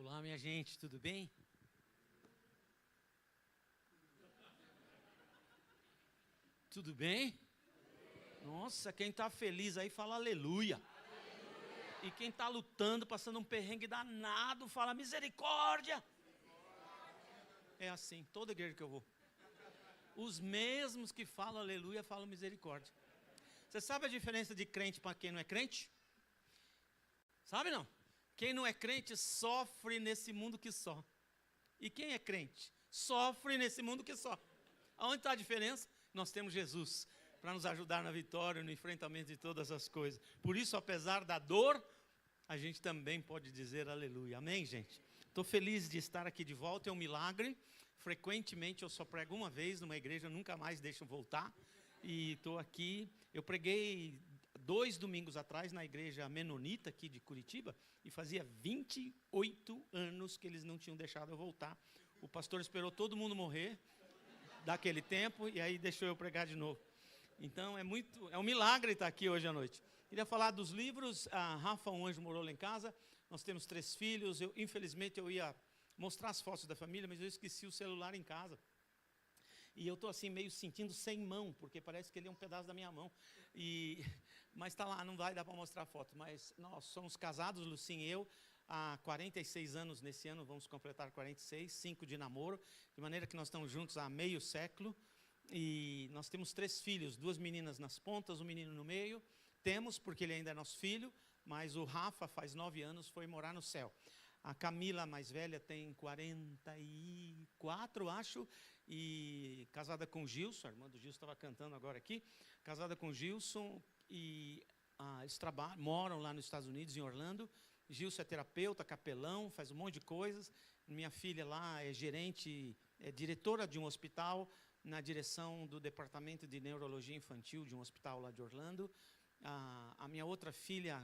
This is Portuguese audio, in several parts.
Olá, minha gente, tudo bem? Tudo bem? Nossa, quem está feliz aí fala aleluia. E quem está lutando, passando um perrengue danado, fala misericórdia. É assim, toda igreja que eu vou. Os mesmos que falam aleluia, falam misericórdia. Você sabe a diferença de crente para quem não é crente? Sabe não? Quem não é crente sofre nesse mundo que só. E quem é crente sofre nesse mundo que só. Aonde está a diferença? Nós temos Jesus para nos ajudar na vitória, no enfrentamento de todas as coisas. Por isso, apesar da dor, a gente também pode dizer aleluia. Amém, gente? Estou feliz de estar aqui de volta, é um milagre. Frequentemente eu só prego uma vez numa igreja, nunca mais deixo voltar. E estou aqui, eu preguei 2 domingos atrás na igreja menonita aqui de Curitiba, e fazia 28 anos que eles não tinham deixado eu voltar. O pastor esperou todo mundo morrer daquele tempo, e aí deixou eu pregar de novo. Então é um milagre estar aqui hoje à noite. Queria falar dos livros. A Rafa, um anjo, morou lá em casa. Nós temos 3 filhos. Infelizmente eu ia mostrar as fotos da família, mas eu esqueci o celular em casa. E eu estou assim meio sentindo sem mão, porque parece que ele é um pedaço da minha mão. Mas está lá, não vai dar para mostrar a foto. Mas nós somos casados, Lucinha e eu, há 46 anos nesse ano, vamos completar 46, 5 de namoro, de maneira que nós estamos juntos há meio século. E nós temos 3 filhos, 2 meninas nas pontas, um menino no meio. Temos, porque ele ainda é nosso filho, mas o Rafa faz 9 anos, foi morar no céu. A Camila, mais velha, tem 44, acho, e casada com o Gilson, a irmã do Gilson estava cantando agora aqui, casada com o Gilson, e eles moram lá nos Estados Unidos, em Orlando. Gilson é terapeuta, capelão, faz um monte de coisas. Minha filha lá é gerente, é diretora de um hospital, na direção do departamento de neurologia infantil de um hospital lá de Orlando. A minha outra filha,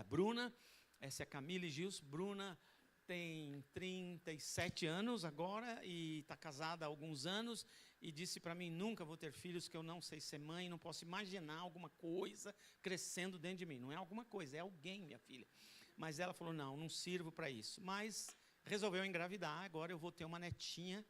Bruna, essa é Camila e Gilson. Bruna tem 37 anos agora e está casada há alguns anos, e disse para mim: nunca vou ter filhos, que eu não sei ser mãe, não posso imaginar alguma coisa crescendo dentro de mim. Não é alguma coisa, é alguém, minha filha. Mas ela falou: não sirvo para isso. Mas resolveu engravidar. Agora eu vou ter uma netinha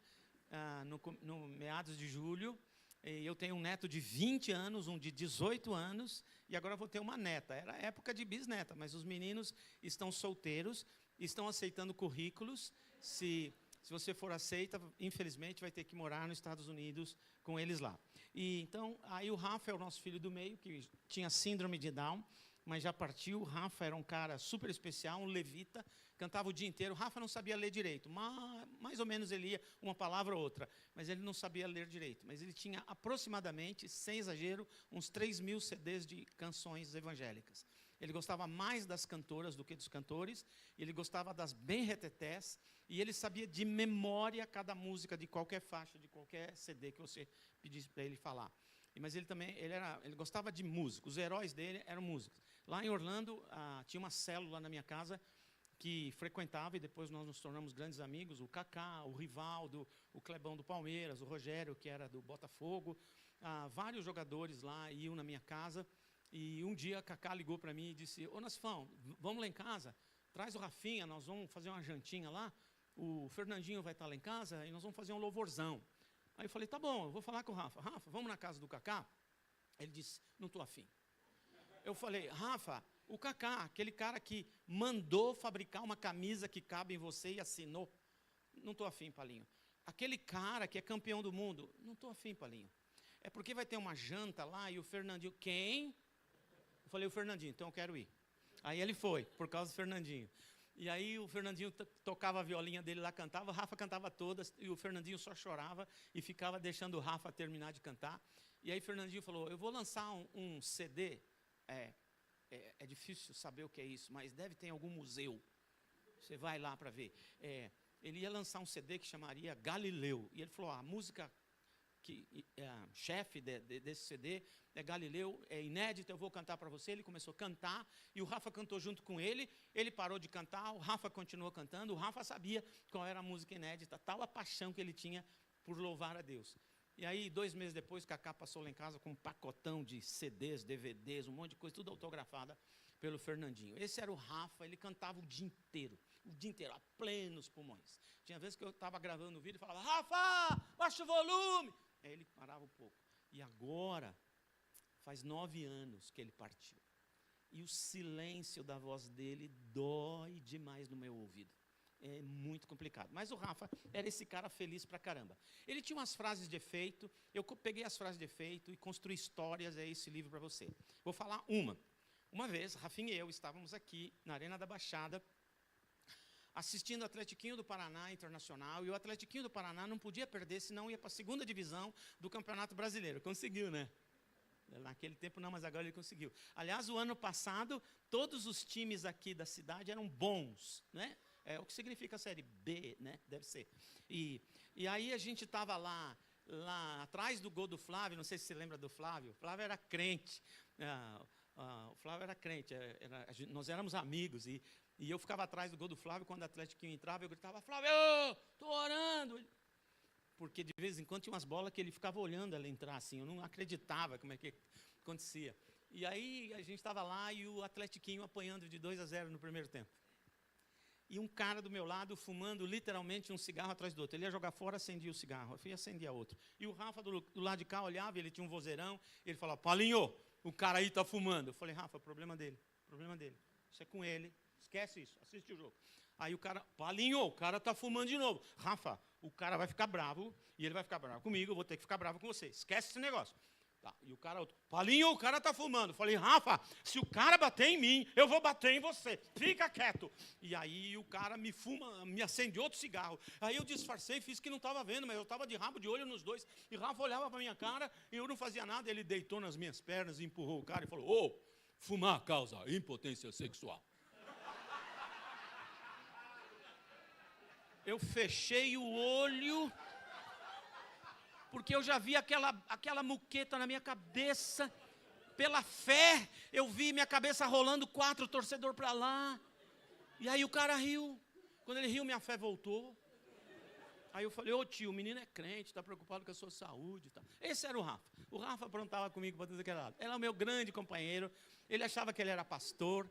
no meados de julho. Eu tenho um neto de 20 anos, um de 18 anos, e agora vou ter uma neta. Era época de bisneta, mas os meninos estão solteiros, estão aceitando currículos. Se você for aceita, infelizmente vai ter que morar nos Estados Unidos com eles lá. Então, aí o Rafa é o nosso filho do meio, que tinha síndrome de Down, mas já partiu. O Rafa era um cara super especial, um levita, cantava o dia inteiro. O Rafa não sabia ler direito, mais ou menos ele ia uma palavra ou outra, mas ele não sabia ler direito. Mas ele tinha aproximadamente, sem exagero, uns 3.000 CDs de canções evangélicas. Ele gostava mais das cantoras do que dos cantores, ele gostava das bem-retetés, e ele sabia de memória cada música de qualquer faixa, de qualquer CD que você pedisse para ele falar. Mas ele também ele gostava de música, os heróis dele eram músicos. Lá em Orlando, tinha uma célula na minha casa que frequentava, e depois nós nos tornamos grandes amigos, o Cacá, o Rivaldo, o Clebão do Palmeiras, o Rogério, que era do Botafogo. Vários jogadores lá iam na minha casa, e um dia a Cacá ligou para mim e disse: ô Nasfão, vamos lá em casa, traz o Rafinha, nós vamos fazer uma jantinha lá, o Fernandinho vai estar lá em casa, e nós vamos fazer um louvorzão. Aí eu falei: tá bom, eu vou falar com o Rafa. Rafa, vamos na casa do Cacá? Ele disse: não estou afim. Eu falei: Rafa, o Cacá, aquele cara que mandou fabricar uma camisa que cabe em você e assinou. Não estou afim, Palinho. Aquele cara que é campeão do mundo. Não estou afim, Palinho. É porque vai ter uma janta lá e o Fernandinho... Quem? Eu falei: o Fernandinho, então eu quero ir. Aí ele foi, por causa do Fernandinho. E aí o Fernandinho tocava a violinha dele lá, cantava, o Rafa cantava todas, e o Fernandinho só chorava e ficava deixando o Rafa terminar de cantar. E aí o Fernandinho falou: eu vou lançar um CD, é difícil saber o que é isso, mas deve ter em algum museu, você vai lá para ver. Ele ia lançar um CD que chamaria Galileu, e ele falou: a música chefe desse CD é Galileu, é inédita, eu vou cantar para você. Ele começou a cantar, e o Rafa cantou junto com ele. Ele parou de cantar, o Rafa continuou cantando. O Rafa sabia qual era a música inédita, tal a paixão que ele tinha por louvar a Deus. E aí, 2 meses depois, Cacá passou lá em casa com um pacotão de CDs, DVDs, um monte de coisa, tudo autografada, pelo Fernandinho. Esse era o Rafa, ele cantava o dia inteiro, a plenos pulmões. Tinha vezes que eu estava gravando o vídeo e falava, Rafa, baixa o volume. Aí ele parava um pouco. E agora, faz 9 anos que ele partiu. E o silêncio da voz dele dói demais no meu ouvido. É muito complicado. Mas o Rafa era esse cara feliz pra caramba. Ele tinha umas frases de efeito, eu peguei as frases de efeito e construí histórias, é esse livro para você. Vou falar uma. Uma vez, Rafinha e eu estávamos aqui na Arena da Baixada, assistindo o Atletiquinho do Paraná Internacional, e o Atletiquinho do Paraná não podia perder, senão ia para a 2ª divisão do Campeonato Brasileiro. Conseguiu, né? Naquele tempo não, mas agora ele conseguiu. Aliás, o ano passado, todos os times aqui da cidade eram bons, né? É o que significa a Série B, né? Deve ser. E aí a gente estava lá atrás do gol do Flávio, não sei se você lembra do Flávio. O Flávio era crente. O Flávio era crente, nós éramos amigos, e eu ficava atrás do gol do Flávio. Quando o Atlético entrava, eu gritava, Flávio, estou orando. Porque de vez em quando tinha umas bolas que ele ficava olhando ela entrar assim, eu não acreditava como é que acontecia. E aí a gente estava lá e o Atletiquinho apanhando de 2-0 no primeiro tempo. E um cara do meu lado fumando literalmente um cigarro atrás do outro. Ele ia jogar fora, acendia o cigarro, eu fui acender outro. E o Rafa do lado de cá olhava, ele tinha um vozeirão, ele falava, Paulinho, o cara aí está fumando. Eu falei, Rafa, problema dele. Isso é com ele, esquece isso, assiste o jogo. Aí o cara, Paulinho, o cara está fumando de novo. Rafa, o cara vai ficar bravo, e ele vai ficar bravo comigo, eu vou ter que ficar bravo com você. Esquece esse negócio. Tá. E o cara, outro, Paulinho, o cara está fumando. Eu falei, Rafa, se o cara bater em mim, eu vou bater em você. Fica quieto. E aí o cara me acende outro cigarro. Aí eu disfarcei, fiz que não estava vendo, mas eu estava de rabo de olho nos dois. E Rafa olhava para a minha cara, e eu não fazia nada. Ele deitou nas minhas pernas, empurrou o cara e falou, fumar causa impotência sexual. Eu fechei o olho, porque eu já vi aquela muqueta na minha cabeça. Pela fé, eu vi minha cabeça rolando 4 torcedores para lá. E aí o cara riu. Quando ele riu, minha fé voltou. Aí eu falei, tio, o menino é crente, está preocupado com a sua saúde. Tá. Esse era o Rafa. O Rafa aprontava comigo para tudo aquele lado. Ele era o meu grande companheiro. Ele achava que ele era pastor.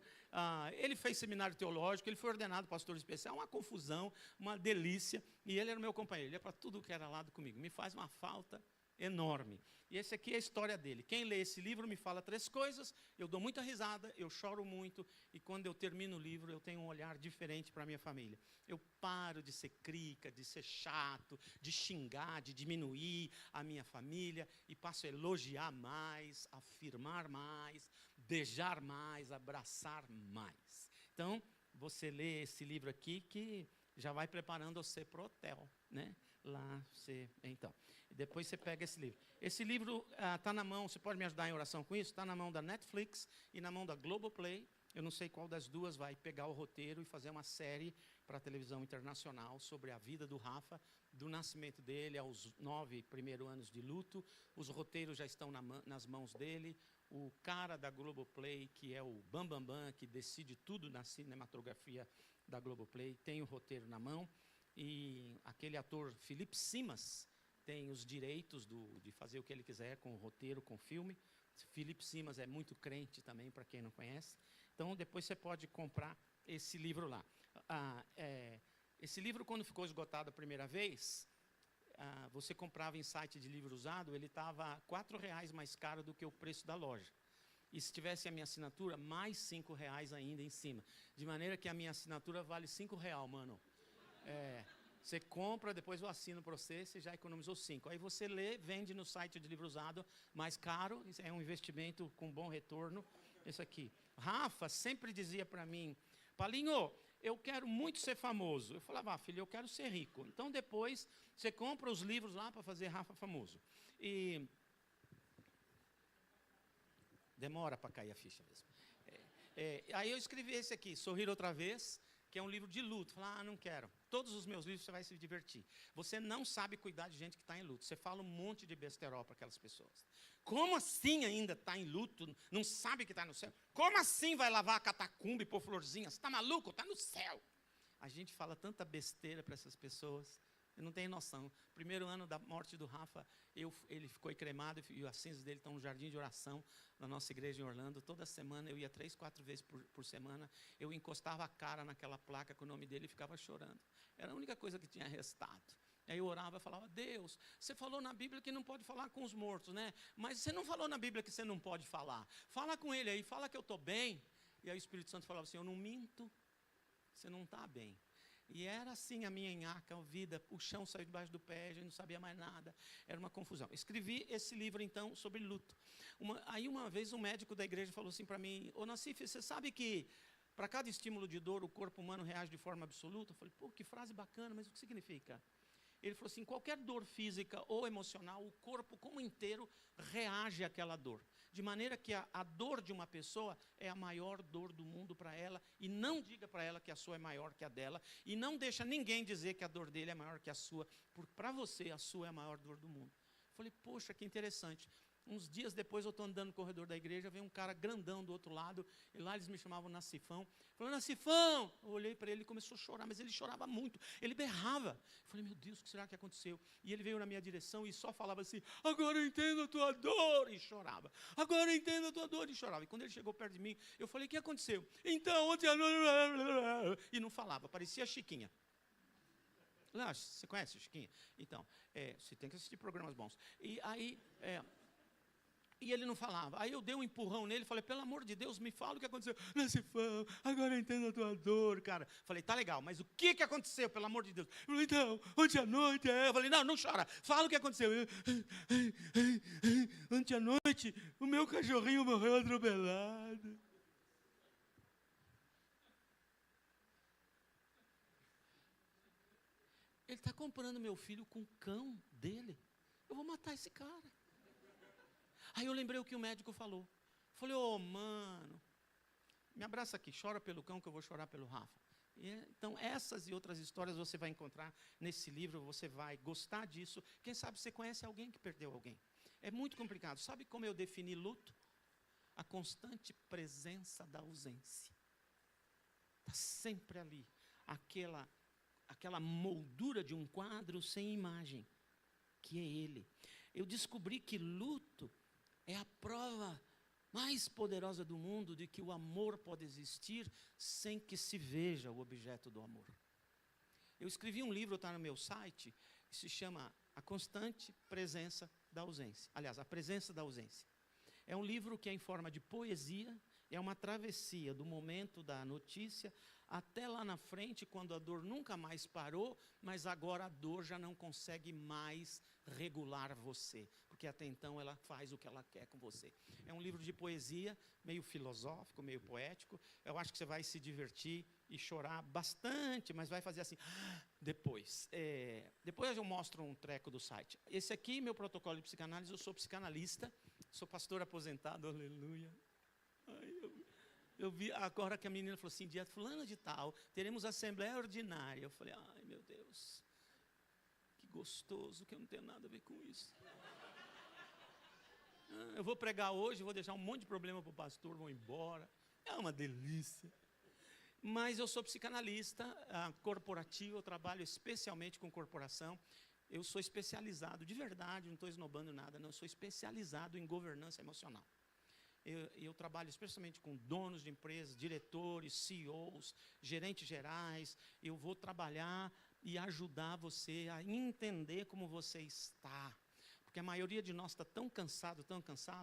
Ele fez seminário teológico, ele foi ordenado pastor especial. Uma confusão, uma delícia. E ele era o meu companheiro. Ele ia para tudo que era lado comigo. Me faz uma falta enorme. E esse aqui é a história dele. Quem lê esse livro me fala 3 coisas, eu dou muita risada, eu choro muito, e quando eu termino o livro, eu tenho um olhar diferente para a minha família. Eu paro de ser crica, de ser chato, de xingar, de diminuir a minha família, e passo a elogiar mais, afirmar mais, beijar mais, abraçar mais. Então, você lê esse livro aqui, que já vai preparando você para o hotel, né? Lá você, então. E depois você pega esse livro. Esse livro está na mão, você pode me ajudar em oração com isso? Está na mão da Netflix e na mão da Globoplay. Eu não sei qual das duas vai pegar o roteiro e fazer uma série para a televisão internacional sobre a vida do Rafa, do nascimento dele aos 9 primeiros anos de luto. Os roteiros já estão nas mãos dele. O cara da Globoplay, que é o Bam, que decide tudo na cinematografia da Globoplay, tem o roteiro na mão. E aquele ator Felipe Simas tem os direitos de fazer o que ele quiser com o roteiro, com o filme. Felipe Simas é muito crente também, para quem não conhece. Então, depois você pode comprar esse livro lá. Esse livro, quando ficou esgotado a primeira vez, você comprava em site de livro usado, ele estava R$4 mais caro do que o preço da loja. E se tivesse a minha assinatura, mais R$5 ainda em cima. De maneira que a minha assinatura vale R$5, mano. Você compra, depois eu assino para você já economizou 5. Aí você lê, vende no site de livro usado, mais caro, isso é um investimento com bom retorno. Isso aqui. Rafa sempre dizia para mim, Paulinho, eu quero muito ser famoso. Eu falava, filho, eu quero ser rico. Então depois você compra os livros lá para fazer Rafa famoso. E demora para cair a ficha mesmo. Aí eu escrevi esse aqui, Sorrir Outra Vez, que é um livro de luto. Falei, não quero. Todos os meus livros você vai se divertir. Você não sabe cuidar de gente que está em luto. Você fala um monte de besterol para aquelas pessoas. Como assim ainda está em luto? Não sabe que está no céu? Como assim vai lavar a catacumba e pôr florzinhas? Você está maluco? Está no céu. A gente fala tanta besteira para essas pessoas. Você não tem noção. Primeiro ano da morte do Rafa, ele ficou cremado e as cinzas dele estão no jardim de oração na nossa igreja em Orlando. Toda semana eu ia 3, 4 vezes por semana. Eu encostava a cara naquela placa com o nome dele e ficava chorando. Era a única coisa que tinha restado. Aí eu orava e falava: Deus, você falou na Bíblia que não pode falar com os mortos, né? Mas você não falou na Bíblia que você não pode falar. Fala com ele aí, fala que eu estou bem. E aí o Espírito Santo falava assim: eu não minto, você não está bem. E era assim a minha nhaca, a vida, o chão saiu debaixo do pé, a gente não sabia mais nada, era uma confusão. Escrevi esse livro então sobre luto. Aí uma vez um médico da igreja falou assim para mim: ô Nassif, você sabe que para cada estímulo de dor o corpo humano reage de forma absoluta? Eu falei: pô, que frase bacana, mas o que significa? Ele falou assim: qualquer dor física ou emocional, o corpo como inteiro reage àquela dor. De maneira que a dor de uma pessoa é a maior dor do mundo para ela, e não diga para ela que a sua é maior que a dela, e não deixa ninguém dizer que a dor dele é maior que a sua, porque para você a sua é a maior dor do mundo. Eu falei: poxa, que interessante. Uns dias depois eu estou andando no corredor da igreja, vem um cara grandão do outro lado, e lá eles me chamavam Nassifão. Falou: Nassifão! Eu olhei para ele e começou a chorar, mas ele chorava muito, ele berrava. Eu falei: meu Deus, o que será que aconteceu? E ele veio na minha direção e só falava assim: agora eu entendo a tua dor, e chorava. Agora eu entendo a tua dor, e chorava. E quando ele chegou perto de mim, eu falei: o que aconteceu? Então, ontem à noite... E não falava, parecia a Chiquinha. Não, você conhece a Chiquinha? Então, você tem que assistir programas bons. E aí... E ele não falava. Aí eu dei um empurrão nele e falei: pelo amor de Deus, me fala o que aconteceu. Nassifão, agora eu entendo a tua dor, cara. Falei: tá legal, mas o que aconteceu, pelo amor de Deus? Ele falou: então, ontem à noite... Eu falei: não chora, fala o que aconteceu. Ontem à noite, o meu cachorrinho morreu atropelado. Ele está comparando meu filho com o cão dele. Eu vou matar esse cara. Aí eu lembrei o que o médico falou. Falei: ô, mano, me abraça aqui, chora pelo cão que eu vou chorar pelo Rafa. Então, essas e outras histórias você vai encontrar nesse livro, você vai gostar disso. Quem sabe você conhece alguém que perdeu alguém. É muito complicado. Sabe como eu defini luto? A constante presença da ausência. Está sempre ali, aquela moldura de um quadro sem imagem, que é ele. Eu descobri que luto é a prova mais poderosa do mundo de que o amor pode existir sem que se veja o objeto do amor. Eu escrevi um livro, está no meu site, que se chama A Constante Presença da Ausência. Aliás, A Presença da Ausência. É um livro que é em forma de poesia, é uma travessia do momento da notícia até lá na frente, quando a dor nunca mais parou, mas agora a dor já não consegue mais regular você, porque até então ela faz o que ela quer com você. É um livro de poesia, meio filosófico, meio poético. Eu acho que você vai se divertir e chorar bastante, mas vai fazer assim, depois. Depois eu mostro um treco do site. Esse aqui, meu protocolo de psicanálise, eu sou psicanalista, sou pastor aposentado, aleluia. Eu vi agora que a menina falou assim: dia fulano de tal, teremos assembleia ordinária. Eu falei: ai meu Deus, que gostoso, que eu não tenho nada a ver com isso. Eu vou pregar hoje, vou deixar um monte de problema para o pastor, vou embora. É uma delícia. Mas eu sou psicanalista corporativo, eu trabalho especialmente com corporação. Eu sou especializado, de verdade, não estou esnobando nada, não, eu sou especializado em governança emocional. Eu trabalho especialmente com donos de empresas, diretores, CEOs, gerentes gerais. Eu vou trabalhar e ajudar você a entender como você está. Porque a maioria de nós está tão cansado,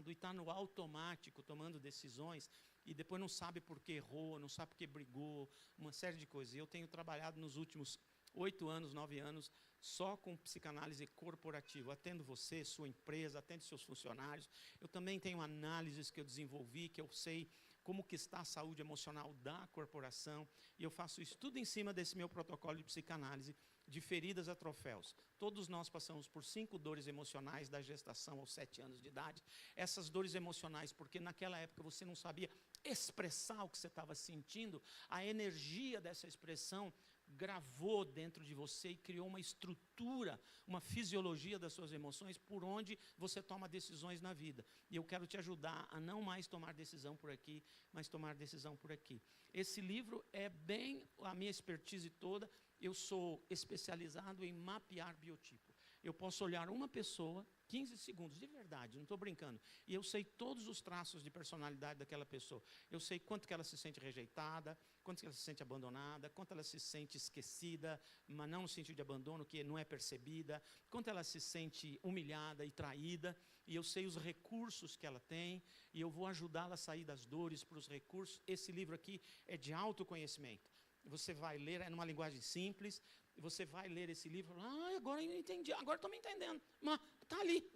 e está no automático, tomando decisões, e depois não sabe por que errou, não sabe por que brigou, uma série de coisas. E eu tenho trabalhado nos últimos 8 anos, 9 anos, só com psicanálise corporativa. Atendo você, sua empresa, atendo seus funcionários. Eu também tenho análises que eu desenvolvi, que eu sei como que está a saúde emocional da corporação. E eu faço isso tudo em cima desse meu protocolo de psicanálise, de feridas a troféus. Todos nós passamos por 5 dores emocionais da gestação aos 7 anos de idade. Essas dores emocionais, porque naquela época você não sabia expressar o que você estava sentindo, a energia dessa expressão gravou dentro de você e criou uma estrutura, uma fisiologia das suas emoções por onde você toma decisões na vida. E eu quero te ajudar a não mais tomar decisão por aqui, mas tomar decisão por aqui. Esse livro é bem a minha expertise toda. Eu sou especializado em mapear biotipo. Eu posso olhar uma pessoa, 15 segundos, de verdade, não estou brincando, e eu sei todos os traços de personalidade daquela pessoa. Eu sei quanto que ela se sente rejeitada, quanto que ela se sente abandonada, quanto ela se sente esquecida, mas não no sentido de abandono, que não é percebida, quanto ela se sente humilhada e traída, e eu sei os recursos que ela tem, e eu vou ajudá-la a sair das dores para os recursos. Esse livro aqui é de autoconhecimento. Você vai ler, é numa linguagem simples, você vai ler esse livro, agora eu entendi, agora estou me entendendo. Mas está ali,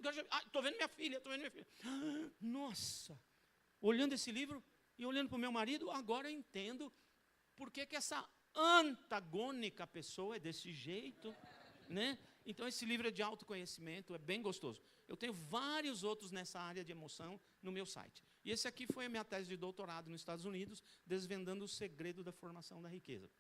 estou vendo minha filha, estou vendo minha filha. Nossa, olhando esse livro e olhando para o meu marido, agora eu entendo por que essa antagônica pessoa é desse jeito, né? Então esse livro é de autoconhecimento, é bem gostoso. Eu tenho vários outros nessa área de emoção no meu site. E esse aqui foi a minha tese de doutorado nos Estados Unidos, desvendando o segredo da formação da riqueza.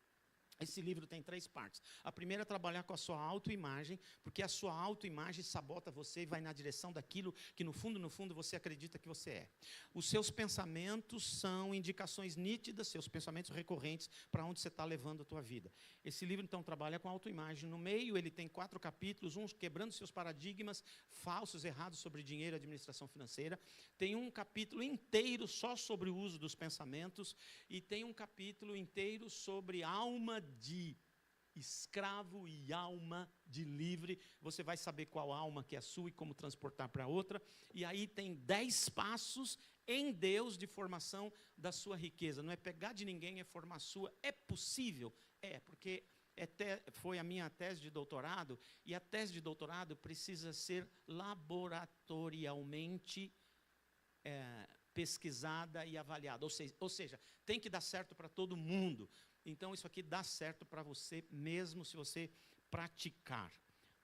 Esse livro tem 3 partes. A primeira é trabalhar com a sua autoimagem, porque a sua autoimagem sabota você e vai na direção daquilo que no fundo você acredita que você é. Os seus pensamentos são indicações nítidas, seus pensamentos recorrentes para onde você está levando a tua vida. Esse livro, então, trabalha com a autoimagem. No meio, ele tem 4 capítulos, uns quebrando seus paradigmas falsos, errados sobre dinheiro e administração financeira. Tem um capítulo inteiro só sobre o uso dos pensamentos e tem um capítulo inteiro sobre alma de escravo e alma de livre. Você vai saber qual alma que é a sua e como transportar para outra. E aí tem 10 passos em Deus de formação da sua riqueza. Não é pegar de ninguém, é formar a sua. É possível? É, porque foi a minha tese de doutorado, e a tese de doutorado precisa ser laboratorialmente pesquisada e avaliada. Ou seja, tem que dar certo para todo mundo. Então, isso aqui dá certo para você mesmo se você praticar.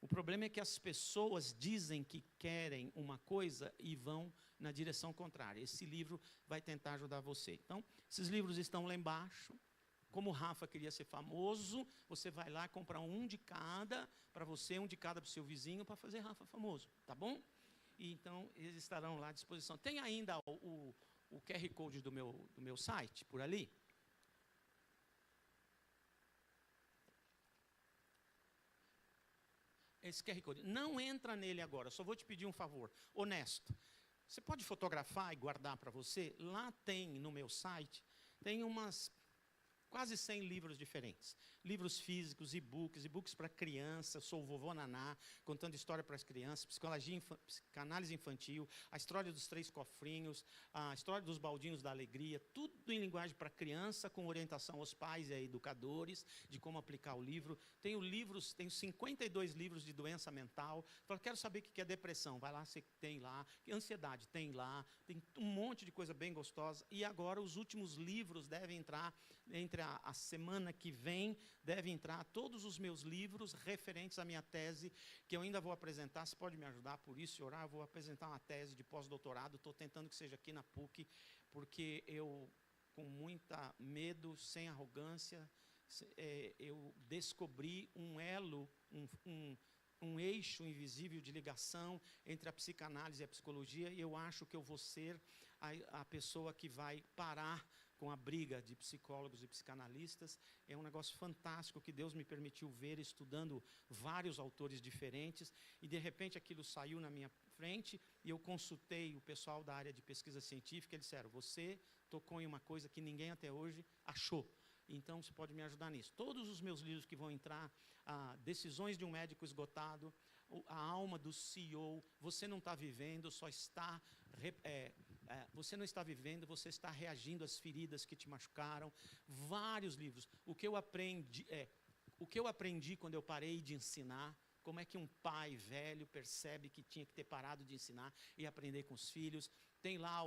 O problema é que as pessoas dizem que querem uma coisa e vão na direção contrária. Esse livro vai tentar ajudar você. Então, esses livros estão lá embaixo. Como o Rafa queria ser famoso, você vai lá comprar um de cada para você, um de cada para o seu vizinho, para fazer Rafa famoso, tá bom? E, então, eles estarão lá à disposição. Tem ainda o QR Code do meu site, por ali? Esse QR Code. Não entra nele agora, só vou te pedir um favor, honesto. Você pode fotografar e guardar para você? Lá tem, no meu site, tem quase 100 livros diferentes. Livros físicos, e-books para criança. Sou o vovô Naná, contando história para as crianças, psicanálise infantil, a história dos 3 cofrinhos, a história dos baldinhos da alegria, tudo em linguagem para criança, com orientação aos pais e a educadores, de como aplicar o livro. Tenho 52 livros de doença mental. Falo, quero saber o que é depressão. Vai lá, você tem lá. Ansiedade, tem lá. Tem um monte de coisa bem gostosa. E agora os últimos livros devem entrar, entre a semana que vem, devem entrar todos os meus livros referentes à minha tese, que eu ainda vou apresentar. Você pode me ajudar por isso e orar? Eu vou apresentar uma tese de pós-doutorado. Estou tentando que seja aqui na PUC, porque eu, com muita medo, sem arrogância, eu descobri um elo, um eixo invisível de ligação entre a psicanálise e a psicologia, e eu acho que eu vou ser a pessoa que vai parar com a briga de psicólogos e psicanalistas. É um negócio fantástico que Deus me permitiu ver estudando vários autores diferentes, e de repente aquilo saiu na minha frente, e eu consultei o pessoal da área de pesquisa científica, e eles disseram, você tocou em uma coisa que ninguém até hoje achou. Então, você pode me ajudar nisso. Todos os meus livros que vão entrar, Decisões de um Médico Esgotado, A Alma do CEO, Você Não Está Vivendo, você não está vivendo, você está reagindo às feridas que te machucaram. Vários livros. O que eu aprendi quando eu parei de ensinar, como é que um pai velho percebe que tinha que ter parado de ensinar e aprender com os filhos. Tem lá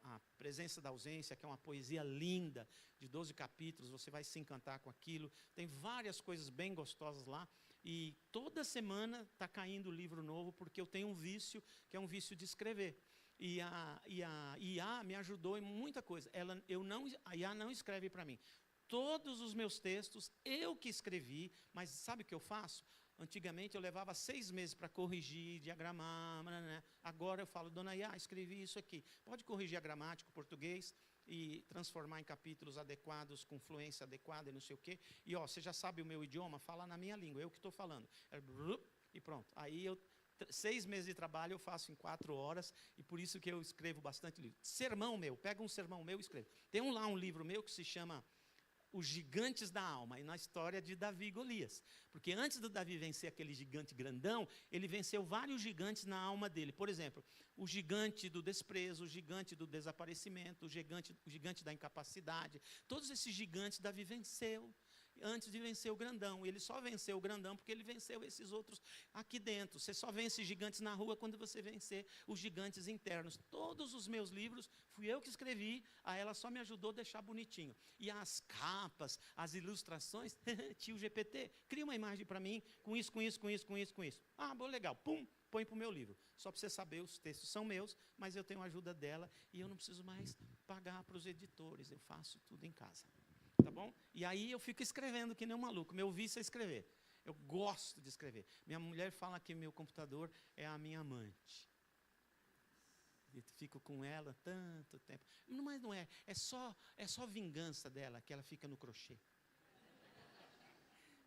a Presença da Ausência, que é uma poesia linda, de 12 capítulos, você vai se encantar com aquilo. Tem várias coisas bem gostosas lá. E toda semana está caindo livro novo, porque eu tenho um vício, que é um vício de escrever. E a IA me ajudou em muita coisa. A IA não escreve para mim. Todos os meus textos, eu que escrevi, mas sabe o que eu faço? Antigamente eu levava 6 meses para corrigir, diagramar, né? Agora eu falo, dona Ia, escrevi isso aqui. Pode corrigir a gramática, o português, e transformar em capítulos adequados, com fluência adequada e não sei o quê. E ó, você já sabe o meu idioma, fala na minha língua, eu que estou falando. E pronto. Aí 6 meses de trabalho eu faço em 4 horas, e por isso que eu escrevo bastante livro. Sermão meu, pega um sermão meu e escrevo. Tem lá um livro meu que se chama Os Gigantes da Alma, e na história de Davi e Golias. Porque antes do Davi vencer aquele gigante grandão, ele venceu vários gigantes na alma dele. Por exemplo, o gigante do desprezo, o gigante do desaparecimento, o gigante da incapacidade. Todos esses gigantes Davi venceu antes de vencer o grandão. Ele só venceu o grandão porque ele venceu esses outros aqui dentro. Você só vence gigantes na rua quando você vencer os gigantes internos. Todos os meus livros, fui eu que escrevi, ela só me ajudou a deixar bonitinho. E as capas, as ilustrações, tio GPT, cria uma imagem para mim, com isso. Ah, bom, legal, pum, põe para o meu livro. Só para você saber, os textos são meus, mas eu tenho a ajuda dela e eu não preciso mais pagar para os editores, eu faço tudo em casa. Tá bom? E aí eu fico escrevendo que nem um maluco. Meu vício é escrever. Eu gosto de escrever. Minha mulher fala que meu computador é a minha amante. Eu fico com ela tanto tempo. Mas não é. É só vingança dela, que ela fica no crochê.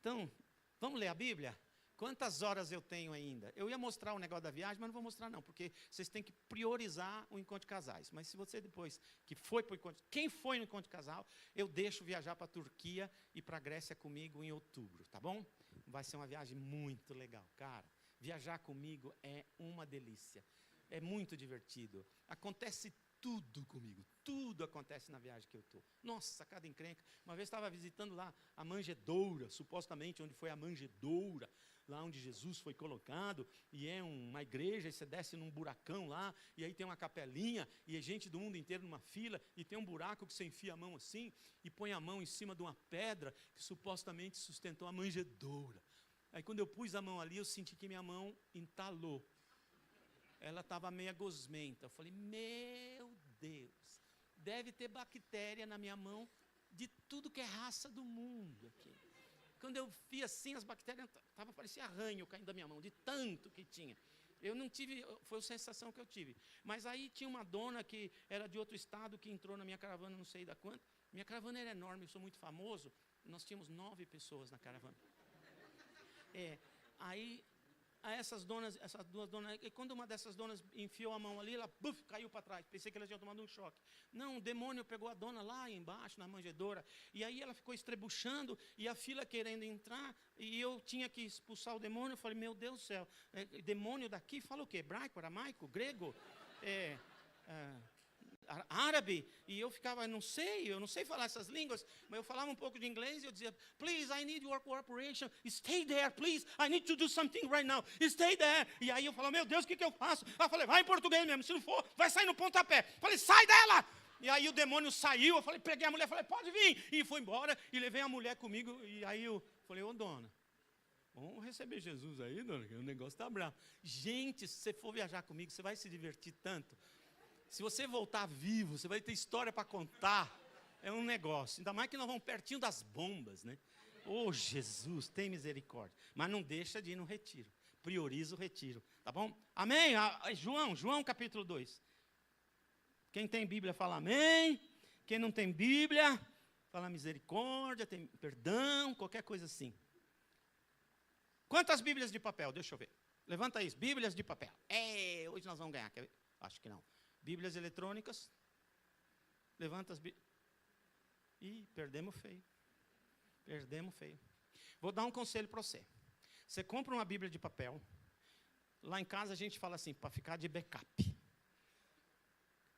Então, vamos ler a Bíblia? Quantas horas eu tenho ainda? Eu ia mostrar o negócio da viagem, mas não vou mostrar não, porque vocês têm que priorizar o encontro de casais. Mas se você depois, que foi para o encontro, quem foi no encontro de casal, eu deixo viajar para a Turquia e para a Grécia comigo em outubro, tá bom? Vai ser uma viagem muito legal, cara. Viajar comigo é uma delícia. É muito divertido. Acontece tudo comigo, tudo acontece na viagem que eu estou. Nossa, cada encrenca. Uma vez estava visitando lá a manjedoura, supostamente onde foi a manjedoura, lá onde Jesus foi colocado, e é uma igreja, e você desce num buracão lá, e aí tem uma capelinha, e é gente do mundo inteiro numa fila, e tem um buraco que você enfia a mão assim, e põe a mão em cima de uma pedra, que supostamente sustentou a manjedoura. Aí quando eu pus a mão ali, eu senti que minha mão entalou. Ela estava meio gosmenta. Eu falei, meu Deus, deve ter bactéria na minha mão de tudo que é raça do mundo aqui. Quando eu vi assim, as bactérias parecia arranho caindo da minha mão, de tanto que tinha. Eu não tive, foi a sensação que eu tive. Mas aí tinha uma dona que era de outro estado, que entrou na minha caravana, não sei da quanto. Minha caravana era enorme, eu sou muito famoso. Nós tínhamos 9 pessoas na caravana. Aí essas duas donas, e quando uma dessas donas enfiou a mão ali, ela caiu para trás. Pensei que ela tinha tomado um choque. Não, o demônio pegou a dona lá embaixo, na manjedoura, e aí ela ficou estrebuchando, e a fila querendo entrar, e eu tinha que expulsar o demônio. Eu falei, meu Deus do céu, demônio daqui fala o quê? Hebraico, aramaico, grego? Árabe, e eu ficava, eu não sei falar essas línguas, mas eu falava um pouco de inglês, e eu dizia, please, I need your cooperation, stay there, please, I need to do something right now, stay there. E aí eu falava, meu Deus, o que eu faço? Eu falei, vai em português mesmo, se não for, vai sair no pontapé. Eu falei, sai dela! E aí o demônio saiu, eu falei, peguei a mulher, falei, pode vir, e foi embora, e levei a mulher comigo, e aí eu falei, ô dona, vamos receber Jesus aí, dona, que o negócio está bravo. Gente, se você for viajar comigo, você vai se divertir tanto. Se você voltar vivo, você vai ter história para contar. É um negócio. Ainda mais que nós vamos pertinho das bombas, né? Oh, Jesus, tem misericórdia. Mas não deixa de ir no retiro. Prioriza o retiro, tá bom? Amém? João capítulo 2. Quem tem Bíblia fala amém. Quem não tem Bíblia, fala misericórdia, tem perdão, qualquer coisa assim. Quantas Bíblias de papel? Deixa eu ver. Levanta isso, Bíblias de papel. Hoje nós vamos ganhar, quer ver? Acho que não. Bíblias eletrônicas. Levanta as Bíblias. Ih, perdemos feio. Perdemos feio. Vou dar um conselho para você. Você compra uma Bíblia de papel. Lá em casa a gente fala assim, para ficar de backup.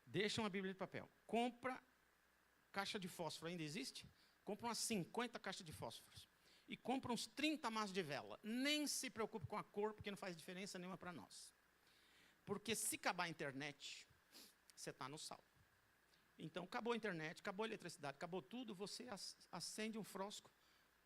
Deixa uma Bíblia de papel. Compra caixa de fósforo, ainda existe? Compra umas 50 caixas de fósforos. E compra uns 30 maços de vela. Nem se preocupe com a cor, porque não faz diferença nenhuma para nós. Porque se acabar a internet, você está no sal. Então, acabou a internet, acabou a eletricidade, acabou tudo, você acende um frasco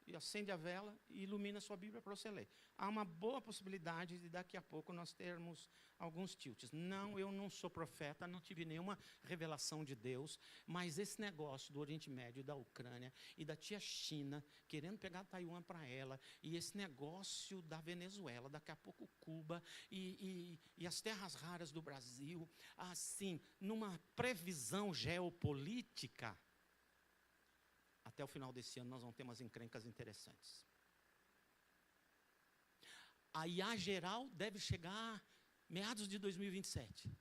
e acende a vela e ilumina a sua Bíblia para você ler. Há uma boa possibilidade de daqui a pouco nós termos alguns tilts. Não, eu não sou profeta, não tive nenhuma revelação de Deus, mas esse negócio do Oriente Médio, da Ucrânia e da tia China, querendo pegar Taiwan para ela, e esse negócio da Venezuela, daqui a pouco Cuba, e as terras raras do Brasil, assim, numa previsão geopolítica, até o final desse ano nós vamos ter umas encrencas interessantes. A IA geral deve chegar meados de 2027. O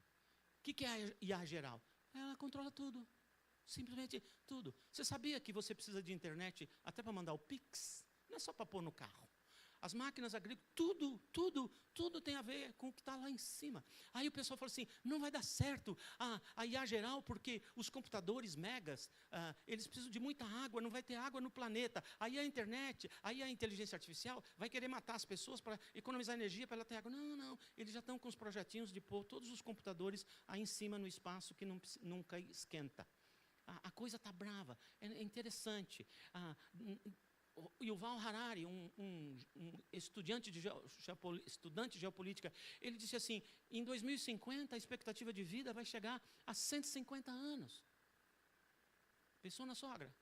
que é a IA geral? Ela controla tudo, simplesmente tudo. Você sabia que você precisa de internet até para mandar o Pix? Não é só para pôr no carro. As máquinas agrícolas, tudo tem a ver com o que está lá em cima. Aí o pessoal fala assim, não vai dar certo a IA geral, porque os computadores megas, eles precisam de muita água, não vai ter água no planeta. Aí a internet, aí a inteligência artificial vai querer matar as pessoas para economizar energia, para ela ter água. Não, eles já estão com os projetinhos de pôr todos os computadores aí em cima no espaço que nunca esquenta. A coisa está brava, é interessante. Yuval Harari, um estudante de geopolítica, ele disse assim, em 2050 a expectativa de vida vai chegar a 150 anos. Pensou na sogra?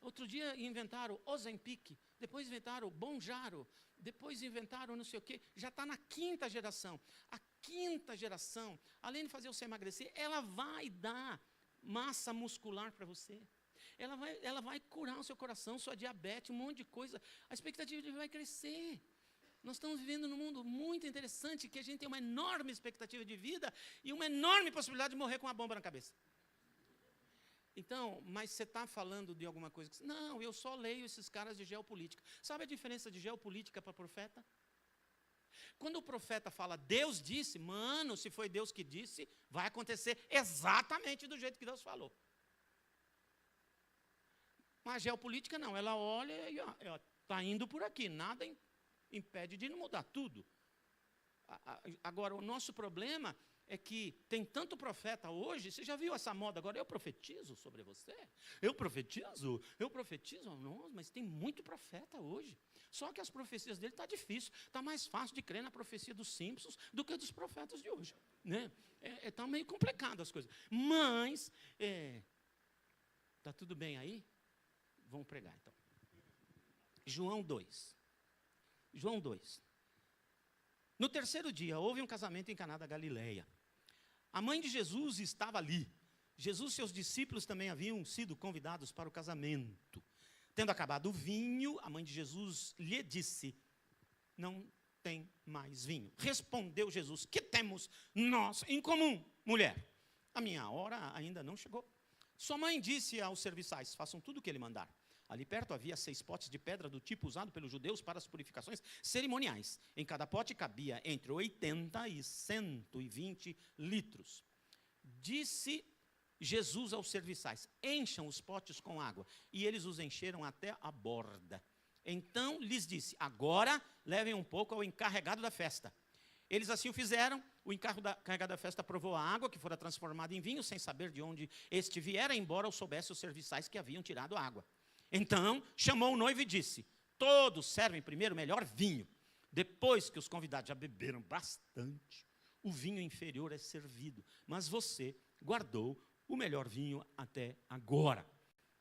Outro dia inventaram Ozempic, depois inventaram Bonjaro, depois inventaram não sei o quê, já está na 5ª geração. A 5ª geração, além de fazer você emagrecer, ela vai dar massa muscular para você. Ela vai curar o seu coração, sua diabetes, um monte de coisa. A expectativa de vida vai crescer. Nós estamos vivendo num mundo muito interessante, que a gente tem uma enorme expectativa de vida e uma enorme possibilidade de morrer com uma bomba na cabeça. Então, mas você está falando de alguma coisa que... Não, eu só leio esses caras de geopolítica. Sabe a diferença de geopolítica para profeta? Quando o profeta fala, Deus disse, mano, se foi Deus que disse, vai acontecer exatamente do jeito que Deus falou. Mas a geopolítica não, ela olha e está indo por aqui, nada impede de não mudar tudo. Agora, o nosso problema é que tem tanto profeta hoje, você já viu essa moda agora, eu profetizo sobre você, eu profetizo, não, mas tem muito profeta hoje. Só que as profecias dele estão difícil, está mais fácil de crer na profecia dos Simpsons do que dos profetas de hoje. Né? Está meio complicado as coisas. Mas, está tudo bem aí? Vamos pregar, então. João 2. João 2. No 3º dia, houve um casamento em Caná da Galileia. A mãe de Jesus estava ali. Jesus e seus discípulos também haviam sido convidados para o casamento. Tendo acabado o vinho, a mãe de Jesus lhe disse, não tem mais vinho. Respondeu Jesus, que temos nós em comum, mulher? A minha hora ainda não chegou. Sua mãe disse aos serviçais, façam tudo o que ele mandar. Ali perto havia 6 potes de pedra do tipo usado pelos judeus para as purificações cerimoniais. Em cada pote cabia entre 80 e 120 litros. Disse Jesus aos serviçais, encham os potes com água. E eles os encheram até a borda. Então lhes disse, agora levem um pouco ao encarregado da festa. Eles assim o fizeram, o encarregado da festa provou a água que fora transformada em vinho, sem saber de onde este viera, embora o soubesse os serviçais que haviam tirado a água. Então, chamou o noivo e disse, todos servem primeiro o melhor vinho. Depois que os convidados já beberam bastante, o vinho inferior é servido. Mas você guardou o melhor vinho até agora.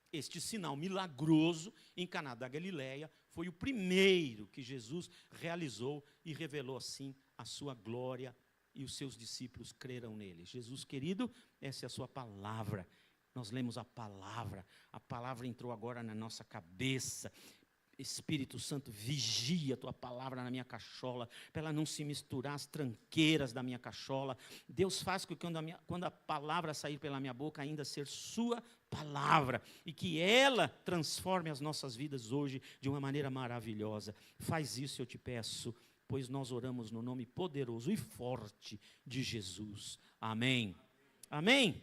Este sinal milagroso em Caná da Galileia foi o primeiro que Jesus realizou e revelou assim a sua glória e os seus discípulos creram nele. Jesus querido, essa é a sua palavra. Nós lemos a palavra entrou agora na nossa cabeça. Espírito Santo, vigia a tua palavra na minha cachola, para ela não se misturar às tranqueiras da minha cachola. Deus faz com que quando a palavra sair pela minha boca, ainda ser sua palavra, e que ela transforme as nossas vidas hoje de uma maneira maravilhosa. Faz isso, eu te peço, pois nós oramos no nome poderoso e forte de Jesus. Amém. Amém?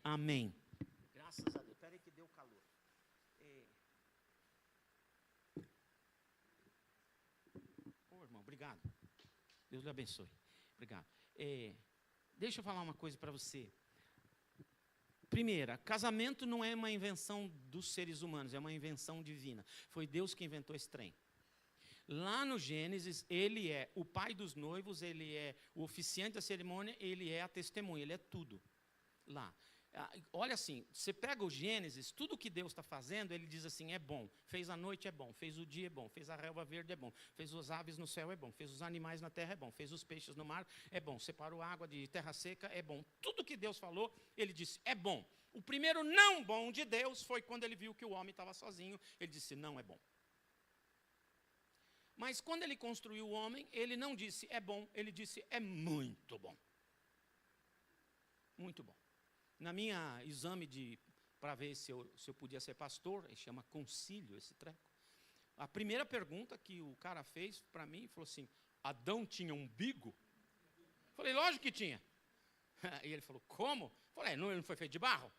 Amém. Graças a Deus. Espera aí que deu calor. Irmão, obrigado. Deus lhe abençoe. Obrigado. Deixa eu falar uma coisa para você. Primeira, casamento não é uma invenção dos seres humanos, é uma invenção divina. Foi Deus que inventou esse trem. Lá no Gênesis, ele é o pai dos noivos, ele é o oficiante da cerimônia, ele é a testemunha, ele é tudo lá. Olha assim, você pega o Gênesis, tudo que Deus está fazendo, ele diz assim, é bom. Fez a noite, é bom. Fez o dia, é bom. Fez a relva verde, é bom. Fez as aves no céu, é bom. Fez os animais na terra, é bom. Fez os peixes no mar, é bom. Separou a água de terra seca, é bom. Tudo que Deus falou, ele disse, é bom. O primeiro não bom de Deus foi quando ele viu que o homem estava sozinho, ele disse, não é bom. Mas quando ele construiu o homem, ele não disse é bom, ele disse é muito bom. Muito bom. Na minha exame para ver se eu podia ser pastor, chama concílio esse treco. A primeira pergunta que o cara fez para mim, falou assim, Adão tinha umbigo? Falei, lógico que tinha. E ele falou, como? Falei, ele não foi feito de barro?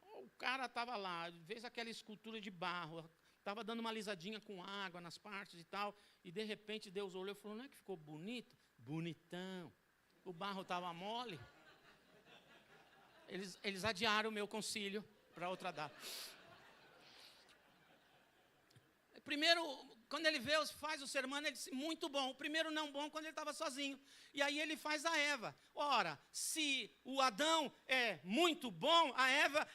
O cara estava lá, fez aquela escultura de barro, estava dando uma alisadinha com água nas partes e tal, e de repente Deus olhou e falou, não é que ficou bonito? Bonitão. O barro estava mole. Eles adiaram o meu concílio para outra data. Primeiro, quando ele veio, faz o sermão, ele disse, muito bom. O primeiro não bom, quando ele estava sozinho. E aí ele faz a Eva. Ora, se o Adão é muito bom, a Eva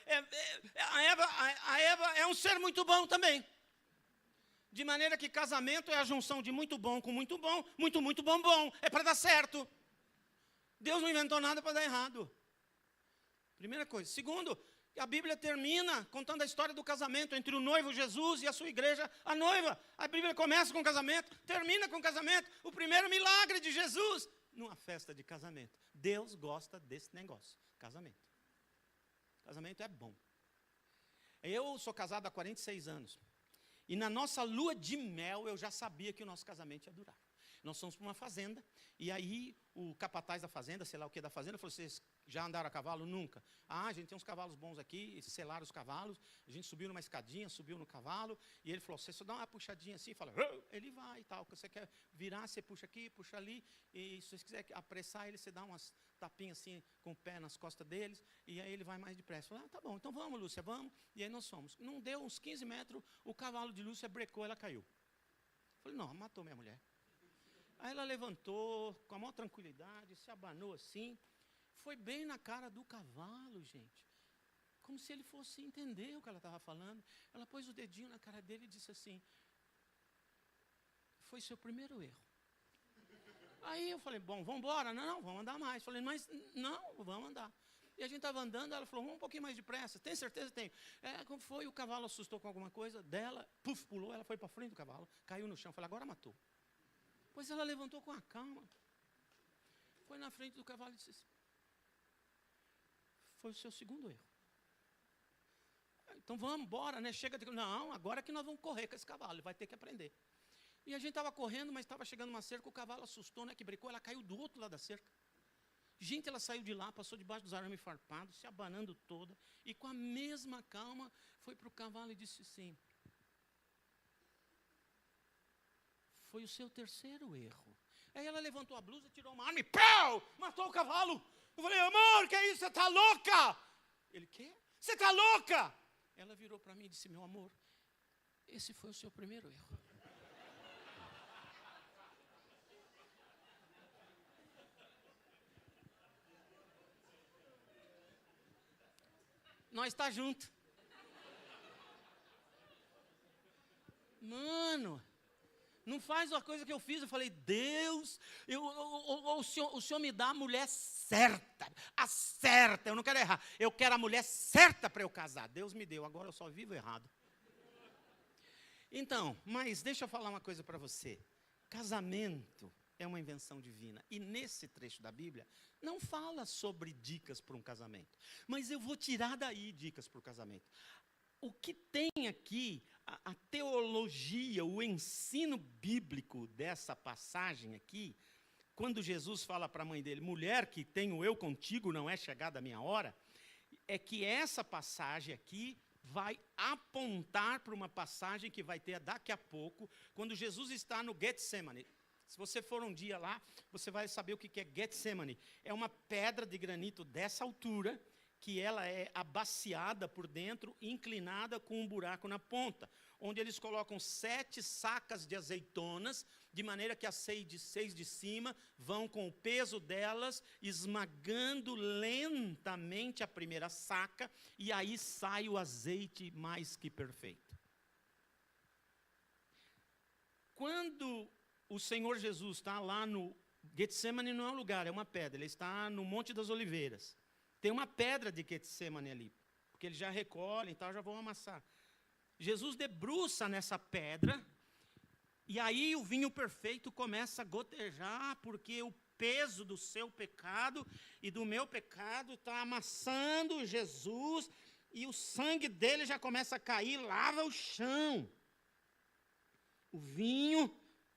é um ser muito bom também. De maneira que casamento é a junção de muito bom com muito bom, muito bom. É para dar certo. Deus não inventou nada para dar errado. Primeira coisa. Segundo, a Bíblia termina contando a história do casamento entre o noivo Jesus e a sua igreja, a noiva. A Bíblia começa com o casamento, termina com o casamento. O primeiro milagre de Jesus numa festa de casamento. Deus gosta desse negócio, casamento. Casamento é bom. Eu sou casado há 46 anos. E na nossa lua de mel, eu já sabia que o nosso casamento ia durar. Nós fomos para uma fazenda, e aí o capataz da fazenda, sei lá o que da fazenda, falou, vocês já andaram a cavalo? Nunca. A gente tem uns cavalos bons aqui, selaram os cavalos, a gente subiu numa escadinha, subiu no cavalo, e ele falou, você só dá uma puxadinha assim, fala, ele vai e tal, você quer virar, você puxa aqui, puxa ali, e se você quiser apressar ele, você dá umas tapinhas assim, com o pé nas costas deles, e aí ele vai mais depressa. Falei, tá bom, então vamos, Lúcia, vamos, e aí nós fomos. Não deu uns 15 metros, o cavalo de Lúcia brecou, ela caiu. Falei, não, matou minha mulher. Aí ela levantou com a maior tranquilidade, se abanou assim, foi bem na cara do cavalo, gente. Como se ele fosse entender o que ela estava falando. Ela pôs o dedinho na cara dele e disse assim, foi seu primeiro erro. Aí eu falei, bom, vamos embora? Não, vamos andar mais. Falei, mas não, vamos andar. E a gente estava andando, ela falou, vamos um pouquinho mais depressa. Tem certeza? Tenho. Como foi? O cavalo assustou com alguma coisa dela, pulou, ela foi para frente do cavalo, caiu no chão. Falei, agora matou. Pois ela levantou com a calma, foi na frente do cavalo e disse assim, foi o seu segundo erro. Então vamos embora, né? Chega de... Não, agora que nós vamos correr com esse cavalo, ele vai ter que aprender. E a gente estava correndo, mas estava chegando uma cerca, o cavalo assustou, né? Que brecou, ela caiu do outro lado da cerca. Gente, ela saiu de lá, passou debaixo dos arames farpados, se abanando toda, e com a mesma calma, foi para o cavalo e disse assim, foi o seu terceiro erro. Aí ela levantou a blusa, tirou uma arma e pau! Matou o cavalo. Eu falei, amor, que é isso? Você está louca? Ele, quê? Você está louca? Ela virou para mim e disse, meu amor, esse foi o seu primeiro erro. Nós está junto. Mano, não faz a coisa que eu fiz. Eu falei, Deus, o senhor me dá a mulher certa, a certa, eu não quero errar. Eu quero a mulher certa para eu casar. Deus me deu, agora eu só vivo errado. Então, mas deixa eu falar uma coisa para você. Casamento é uma invenção divina. E nesse trecho da Bíblia, não fala sobre dicas para um casamento. Mas eu vou tirar daí dicas para o casamento. O que tem aqui, a teologia, o ensino bíblico dessa passagem aqui, quando Jesus fala para a mãe dele, mulher, que tenho eu contigo, não é chegada a minha hora, é que essa passagem aqui vai apontar para uma passagem que vai ter daqui a pouco, quando Jesus está no Getsemane. Se você for um dia lá, você vai saber o que é Getsemane. É uma pedra de granito dessa altura, que ela é abaciada por dentro, inclinada com um buraco na ponta, onde eles colocam 7 sacas de azeitonas, de maneira que as 6 de cima vão com o peso delas, esmagando lentamente a primeira saca, e aí sai o azeite mais que perfeito. Quando o Senhor Jesus está lá no Getsemane, não é um lugar, é uma pedra, ele está no Monte das Oliveiras. Tem uma pedra de Getsemane ali, porque eles já recolhem e tal, já vão amassar. Jesus debruça nessa pedra, e aí o vinho perfeito começa a gotejar, porque o peso do seu pecado e do meu pecado está amassando Jesus, e o sangue dele já começa a cair, lava o chão. O vinho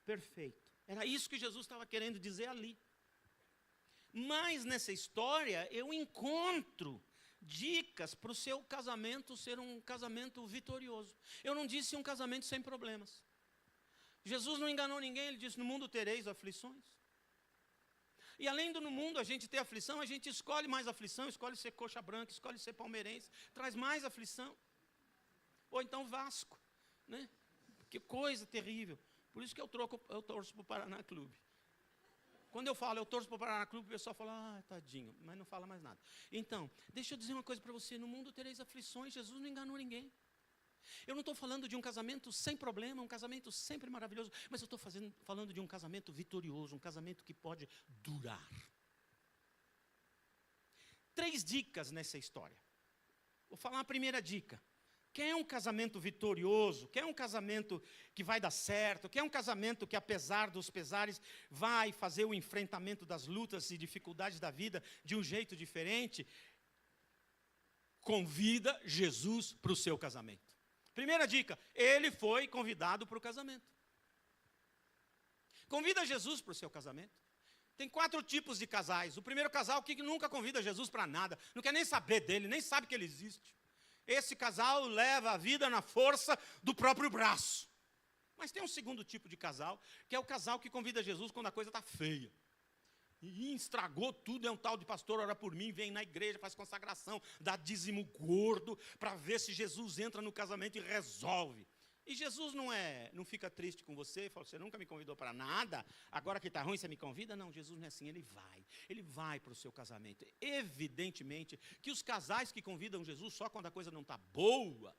perfeito. Era isso que Jesus estava querendo dizer ali. Mas nessa história eu encontro dicas para o seu casamento ser um casamento vitorioso. Eu não disse um casamento sem problemas. Jesus não enganou ninguém, ele disse: no mundo tereis aflições. E além do no mundo a gente ter aflição, a gente escolhe mais aflição, escolhe ser coxa branca, escolhe ser palmeirense, traz mais aflição. Ou então Vasco, né? Que coisa terrível. Por isso que eu torço para o Paraná Clube. Quando eu falo, eu torço para o Paraná Clube, o pessoal fala: ah, tadinho, mas não fala mais nada. Então, deixa eu dizer uma coisa para você, no mundo tereis aflições, Jesus não enganou ninguém. Eu não estou falando de um casamento sem problema, um casamento sempre maravilhoso, mas eu estou falando de um casamento vitorioso, um casamento que pode durar. 3 dicas nessa história. Vou falar a primeira dica. Quer um casamento vitorioso, quer um casamento que vai dar certo, quer um casamento que, apesar dos pesares, vai fazer o enfrentamento das lutas e dificuldades da vida de um jeito diferente, convida Jesus para o seu casamento. Primeira dica, ele foi convidado para o casamento. Convida Jesus para o seu casamento. Tem 4 tipos de casais. O primeiro casal que nunca convida Jesus para nada, não quer nem saber dele, nem sabe que ele existe. Esse casal leva a vida na força do próprio braço. Mas tem um segundo tipo de casal, que é o casal que convida Jesus quando a coisa está feia. E estragou tudo, é um tal de pastor, ora por mim, vem na igreja, faz consagração, dá dízimo gordo, para ver se Jesus entra no casamento e resolve. E Jesus não fica triste com você, fala: você nunca me convidou para nada, agora que está ruim você me convida? Não, Jesus não é assim, ele vai para o seu casamento. Evidentemente que os casais que convidam Jesus só quando a coisa não está boa,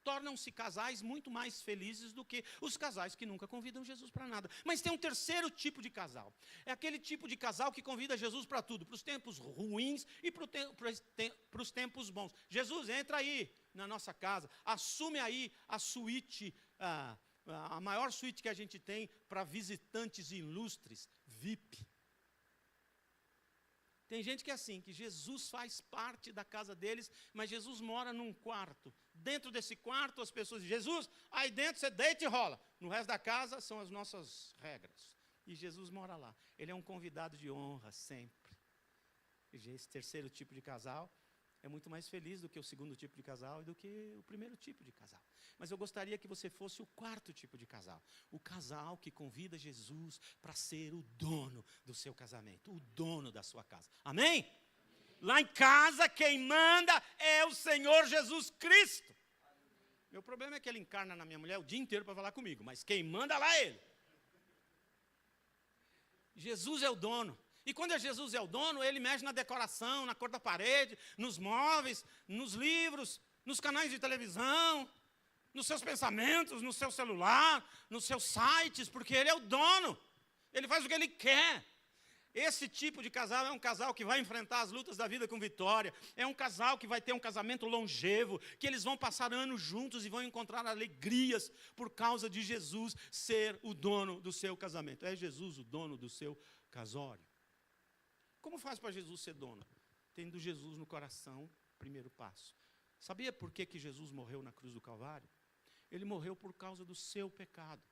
tornam-se casais muito mais felizes do que os casais que nunca convidam Jesus para nada. Mas tem um terceiro tipo de casal. É aquele tipo de casal que convida Jesus para tudo, para os tempos ruins e para os tempos bons. Jesus, entra aí na nossa casa, assume aí a suíte, a maior suíte que a gente tem para visitantes ilustres, VIP. Tem gente que é assim, que Jesus faz parte da casa deles, mas Jesus mora num quarto. Dentro desse quarto, as pessoas dizem: Jesus, aí dentro você deita e rola. No resto da casa são as nossas regras. E Jesus mora lá. Ele é um convidado de honra sempre. Esse terceiro tipo de casal é muito mais feliz do que o segundo tipo de casal e do que o primeiro tipo de casal. Mas eu gostaria que você fosse o 4º tipo de casal. O casal que convida Jesus para ser o dono do seu casamento, o dono da sua casa. Amém? Amém. Lá em casa, quem manda é o Senhor Jesus Cristo. Amém. Meu problema é que ele encarna na minha mulher o dia inteiro para falar comigo, mas quem manda lá é ele. Jesus é o dono. E quando Jesus é o dono, ele mexe na decoração, na cor da parede, nos móveis, nos livros, nos canais de televisão, nos seus pensamentos, no seu celular, nos seus sites, porque ele é o dono. Ele faz o que ele quer. Esse tipo de casal é um casal que vai enfrentar as lutas da vida com vitória. É um casal que vai ter um casamento longevo, que eles vão passar anos juntos e vão encontrar alegrias por causa de Jesus ser o dono do seu casamento. É Jesus o dono do seu casório. Como faz para Jesus ser dono? Tendo Jesus no coração, primeiro passo. Sabia por que Jesus morreu na cruz do Calvário? Ele morreu por causa do seu pecado.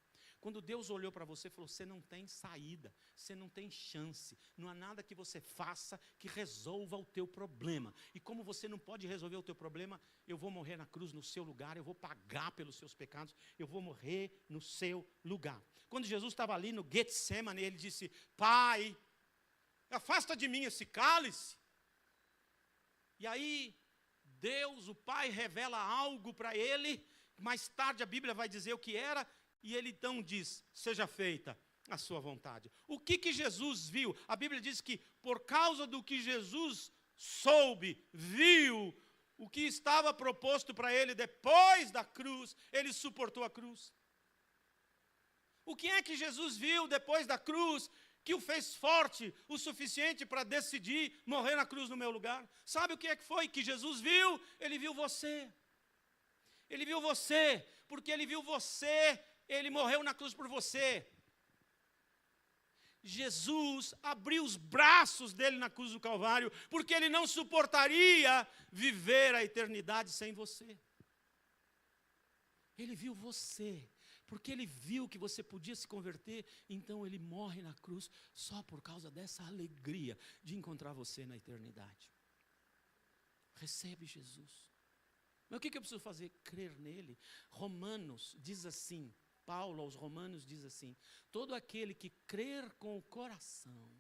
Quando Deus olhou para você e falou: você não tem saída, você não tem chance, não há nada que você faça que resolva o teu problema. E como você não pode resolver o teu problema, eu vou morrer na cruz no seu lugar, eu vou pagar pelos seus pecados, eu vou morrer no seu lugar. Quando Jesus estava ali no Getsemane, ele disse: Pai, afasta de mim esse cálice. E aí, Deus, o Pai, revela algo para ele. Mais tarde a Bíblia vai dizer o que era. E ele então diz, seja feita a sua vontade. O que Jesus viu? A Bíblia diz que por causa do que Jesus soube, viu, o que estava proposto para ele depois da cruz, ele suportou a cruz. O que é que Jesus viu depois da cruz que o fez forte o suficiente para decidir morrer na cruz no meu lugar? Sabe o que é que foi que Jesus viu? Ele viu você. Ele viu você, porque ele viu você, ele morreu na cruz por você. Jesus abriu os braços dele na cruz do Calvário, porque ele não suportaria viver a eternidade sem você. Ele viu você, porque ele viu que você podia se converter, então ele morre na cruz só por causa dessa alegria de encontrar você na eternidade. Recebe Jesus. Mas o que eu preciso fazer? Crer nele. Romanos diz assim, Paulo aos Romanos diz assim, todo aquele que crer com o coração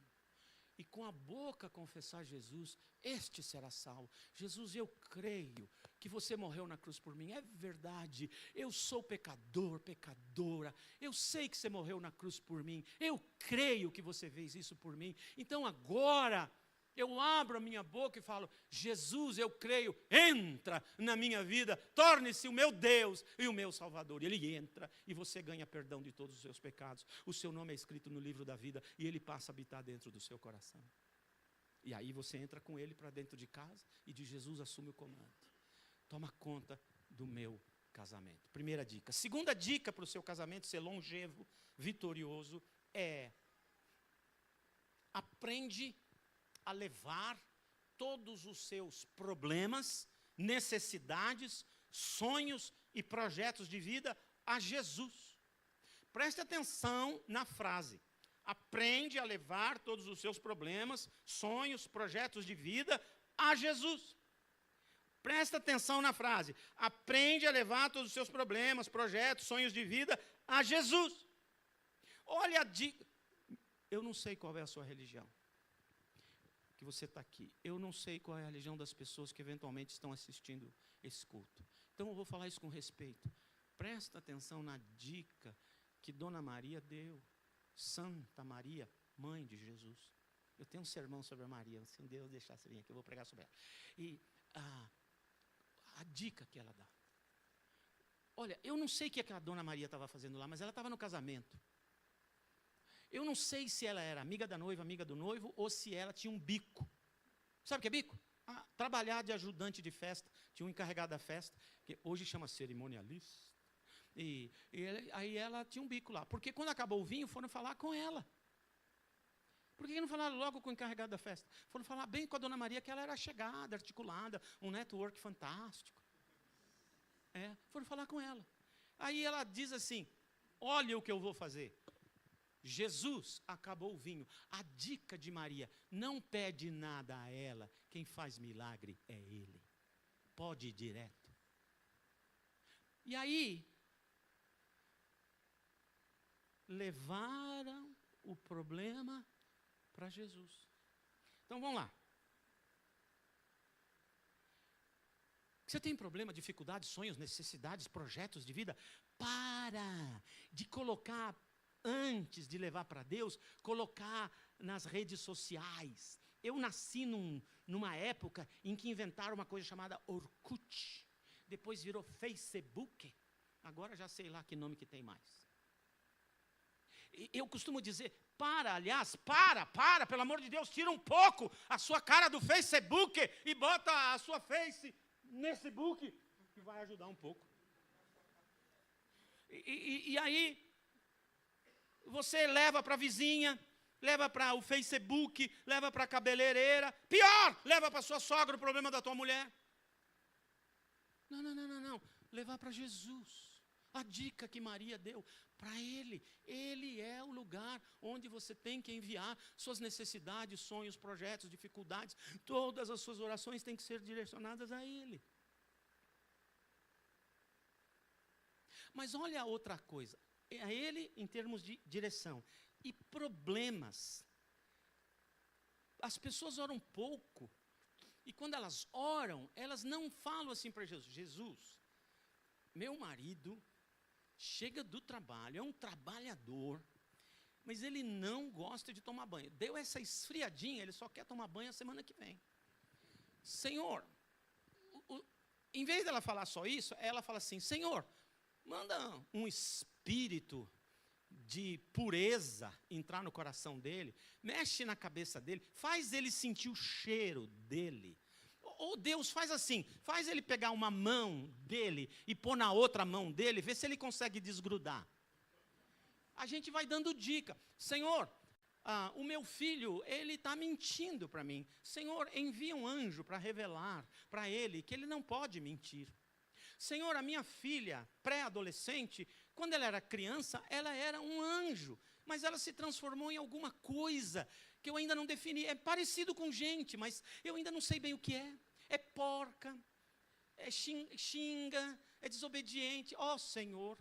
e com a boca confessar Jesus, este será salvo. Jesus, eu creio que você morreu na cruz por mim, é verdade, eu sou pecador, pecadora, eu sei que você morreu na cruz por mim, eu creio que você fez isso por mim, então agora eu abro a minha boca e falo, Jesus, eu creio, entra na minha vida, torne-se o meu Deus e o meu Salvador. E ele entra e você ganha perdão de todos os seus pecados. O seu nome é escrito no livro da vida e ele passa a habitar dentro do seu coração. E aí você entra com ele para dentro de casa e de Jesus assume o comando. Toma conta do meu casamento. Primeira dica. Segunda dica para o seu casamento ser longevo, vitorioso, é aprende a levar todos os seus problemas, necessidades, sonhos e projetos de vida a Jesus. Preste atenção na frase. Aprende a levar todos os seus problemas, sonhos, projetos de vida a Jesus. Presta atenção na frase. Aprende a levar todos os seus problemas, projetos, sonhos de vida a Jesus. Olha a dica. Eu não sei qual é a sua religião. Que você está aqui. Eu não sei qual é a religião das pessoas que eventualmente estão assistindo esse culto. Então eu vou falar isso com respeito. Presta atenção na dica que Dona Maria deu. Santa Maria, mãe de Jesus. Eu tenho um sermão sobre a Maria. Se um Deus deixasse vir aqui, eu vou pregar sobre ela. E a dica que ela dá. Olha, eu não sei o que a Dona Maria estava fazendo lá, mas ela estava no casamento. Eu não sei se ela era amiga da noiva, amiga do noivo, ou se ela tinha um bico. Sabe o que é bico? Trabalhar de ajudante de festa. Tinha um encarregado da festa, que hoje chama cerimonialista. Aí ela tinha um bico lá. Porque quando acabou o vinho, foram falar com ela. Por que não falaram logo com o encarregado da festa? Foram falar bem com a Dona Maria, que ela era chegada, articulada, um network fantástico. Foram falar com ela. Aí ela diz assim, olha o que eu vou fazer. Jesus acabou o vinho. A dica de Maria, não pede nada a ela, quem faz milagre é Ele. Pode ir direto. E aí, levaram o problema para Jesus. Então vamos lá. Você tem problema, dificuldades, sonhos, necessidades, projetos de vida? Para de colocar antes de levar para Deus, colocar nas redes sociais. Eu nasci numa época em que inventaram uma coisa chamada Orkut. Depois virou Facebook. Agora já sei lá que nome que tem mais. Eu costumo dizer, para, pelo amor de Deus, tira um pouco a sua cara do Facebook e bota a sua face nesse book, que vai ajudar um pouco. E aí, você leva para a vizinha, leva para o Facebook, leva para a cabeleireira, pior, leva para a sua sogra o problema da tua mulher. Não, levar para Jesus. A dica que Maria deu para Ele. Ele é o lugar onde você tem que enviar suas necessidades, sonhos, projetos, dificuldades. Todas as suas orações têm que ser direcionadas a Ele. Mas olha a outra coisa. É a Ele em termos de direção. E problemas. As pessoas oram pouco E quando elas oram, elas não falam assim para Jesus: Jesus, meu marido chega do trabalho, é um trabalhador, mas ele não gosta de tomar banho. Deu essa esfriadinha, ele só quer tomar banho a semana que vem. Senhor, em vez dela falar só isso, ela fala assim: Senhor, manda um espírito de pureza entrar no coração dele, mexe na cabeça dele, faz ele sentir o cheiro dele. Ou Deus faz assim, faz ele pegar uma mão dele e pôr na outra mão dele, vê se ele consegue desgrudar. A gente vai dando dica. Senhor, o meu filho, ele está mentindo para mim. Senhor, envia um anjo para revelar para ele que ele não pode mentir. Senhor, a minha filha, pré-adolescente, quando ela era criança, ela era um anjo, mas ela se transformou em alguma coisa que eu ainda não defini. É parecido com gente, mas eu ainda não sei bem o que é. É porca, é xinga, é desobediente. Ó Senhor,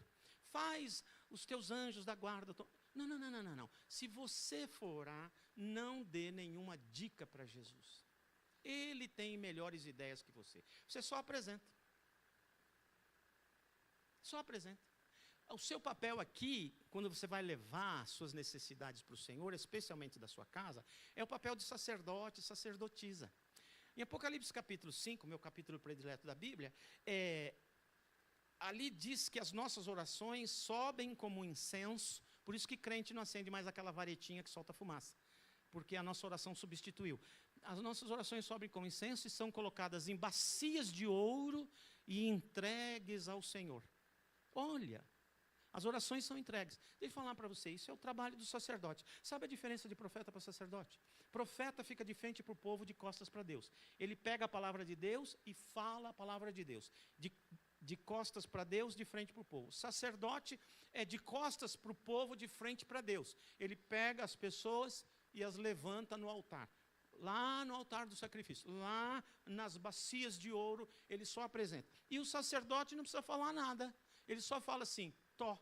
faz os teus anjos da guarda. Não. Se você for orar, não dê nenhuma dica para Jesus. Ele tem melhores ideias que você. Você só apresenta. Só apresenta. O seu papel aqui, quando você vai levar suas necessidades para o Senhor, especialmente da sua casa, é o papel de sacerdote e sacerdotisa. Em Apocalipse capítulo 5, meu capítulo predileto da Bíblia, ali diz que as nossas orações sobem como incenso, por isso que crente não acende mais aquela varetinha que solta fumaça, porque a nossa oração substituiu. As nossas orações sobem como incenso e são colocadas em bacias de ouro e entregues ao Senhor. Olha, as orações são entregues. Deixa eu falar para você, isso é o trabalho do sacerdote. Sabe a diferença de profeta para sacerdote? Profeta fica de frente para o povo, de costas para Deus. Ele pega a palavra de Deus e fala a palavra de Deus. De costas para Deus, de frente para o povo. Sacerdote é de costas para o povo, de frente para Deus. Ele pega as pessoas e as levanta no altar. Lá no altar do sacrifício, lá nas bacias de ouro, ele só apresenta. E o sacerdote não precisa falar nada. Ele só fala assim: Tó.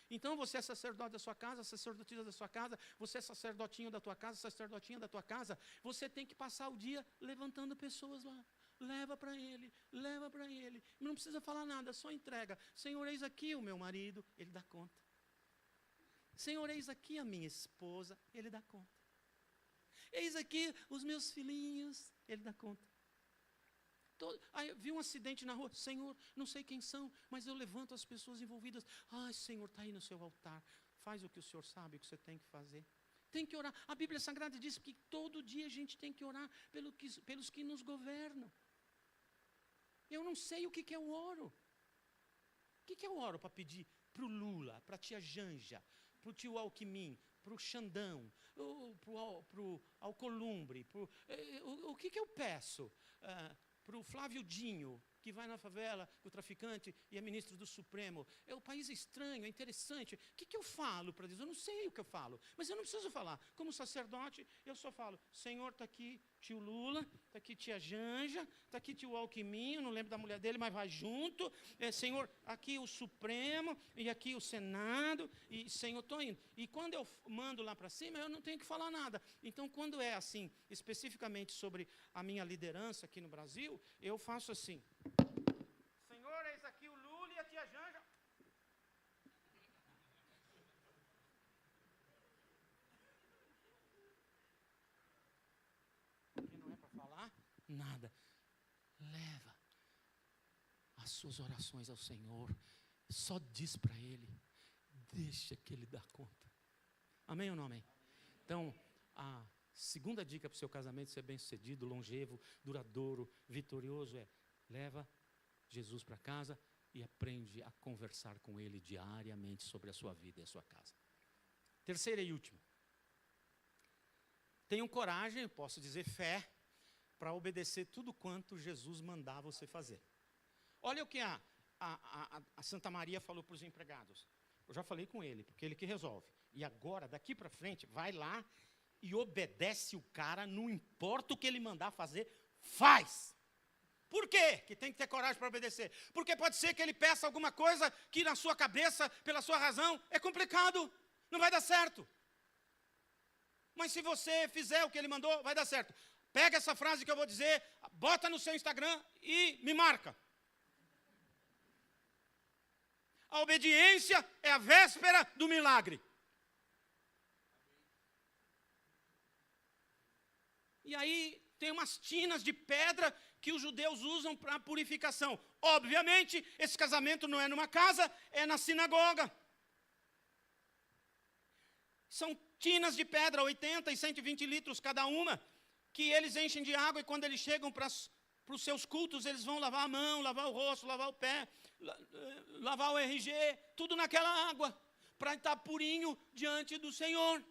Então você é sacerdote da sua casa, sacerdotisa da sua casa, você é sacerdotinho da tua casa, sacerdotinha da tua casa, você tem que passar o dia levantando pessoas lá. Leva para ele, leva para ele. Não precisa falar nada, só entrega. Senhor, eis aqui o meu marido, ele dá conta. Senhor, eis aqui a minha esposa, ele dá conta. Eis aqui os meus filhinhos, ele dá conta. Aí vi um acidente na rua, Senhor, não sei quem são, mas eu levanto as pessoas envolvidas. Ai, Senhor, está aí no seu altar. Faz o que o Senhor sabe, o que você tem que fazer. Tem que orar. A Bíblia Sagrada diz que todo dia a gente tem que orar pelos que nos governam. Eu não sei o que eu oro. O que eu oro para pedir para o Lula, para a tia Janja, para o tio Alckmin, para o Xandão, para o Alcolumbre, o que eu peço? Para o Flávio Dinho, que vai na favela, o traficante, e é ministro do Supremo. O país é estranho, é interessante. O que eu falo para Deus? Eu não sei o que eu falo, mas eu não preciso falar. Como sacerdote, eu só falo: Senhor, está aqui tio Lula, está aqui tia Janja, está aqui tio Alckmin, não lembro da mulher dele, mas vai junto. Senhor, aqui o Supremo, e aqui o Senado, e Senhor, estou indo. E quando eu mando lá para cima, eu não tenho que falar nada. Então, quando é assim, especificamente sobre a minha liderança aqui no Brasil, eu faço assim: Senhor, eis aqui o Lula e a tia Janja. Porque não é para falar nada. Leva as suas orações ao Senhor. Só diz para Ele. Deixa que Ele dá conta. Amém ou não amém? Então, a segunda dica para o seu casamento ser bem-sucedido, longevo, duradouro, vitorioso é: leva Jesus para casa e aprende a conversar com Ele diariamente sobre a sua vida e a sua casa. Terceira e última. Tenham coragem, posso dizer fé, para obedecer tudo quanto Jesus mandar você fazer. Olha o que a Santa Maria falou para os empregados. Eu já falei com ele, porque ele que resolve. E agora, daqui para frente, vai lá e obedece o cara, não importa o que ele mandar fazer, faz. Por quê que tem que ter coragem para obedecer? Porque pode ser que ele peça alguma coisa que na sua cabeça, pela sua razão, é complicado, não vai dar certo. Mas se você fizer o que ele mandou, vai dar certo. Pega essa frase que eu vou dizer, bota no seu Instagram e me marca. A obediência é a véspera do milagre. E aí tem umas tinas de pedra que os judeus usam para purificação. Obviamente, esse casamento não é numa casa, é na sinagoga. São tinas de pedra, 80 e 120 litros cada uma, que eles enchem de água e quando eles chegam para os seus cultos, eles vão lavar a mão, lavar o rosto, lavar o pé, lavar o RG, tudo naquela água, para estar purinho diante do Senhor.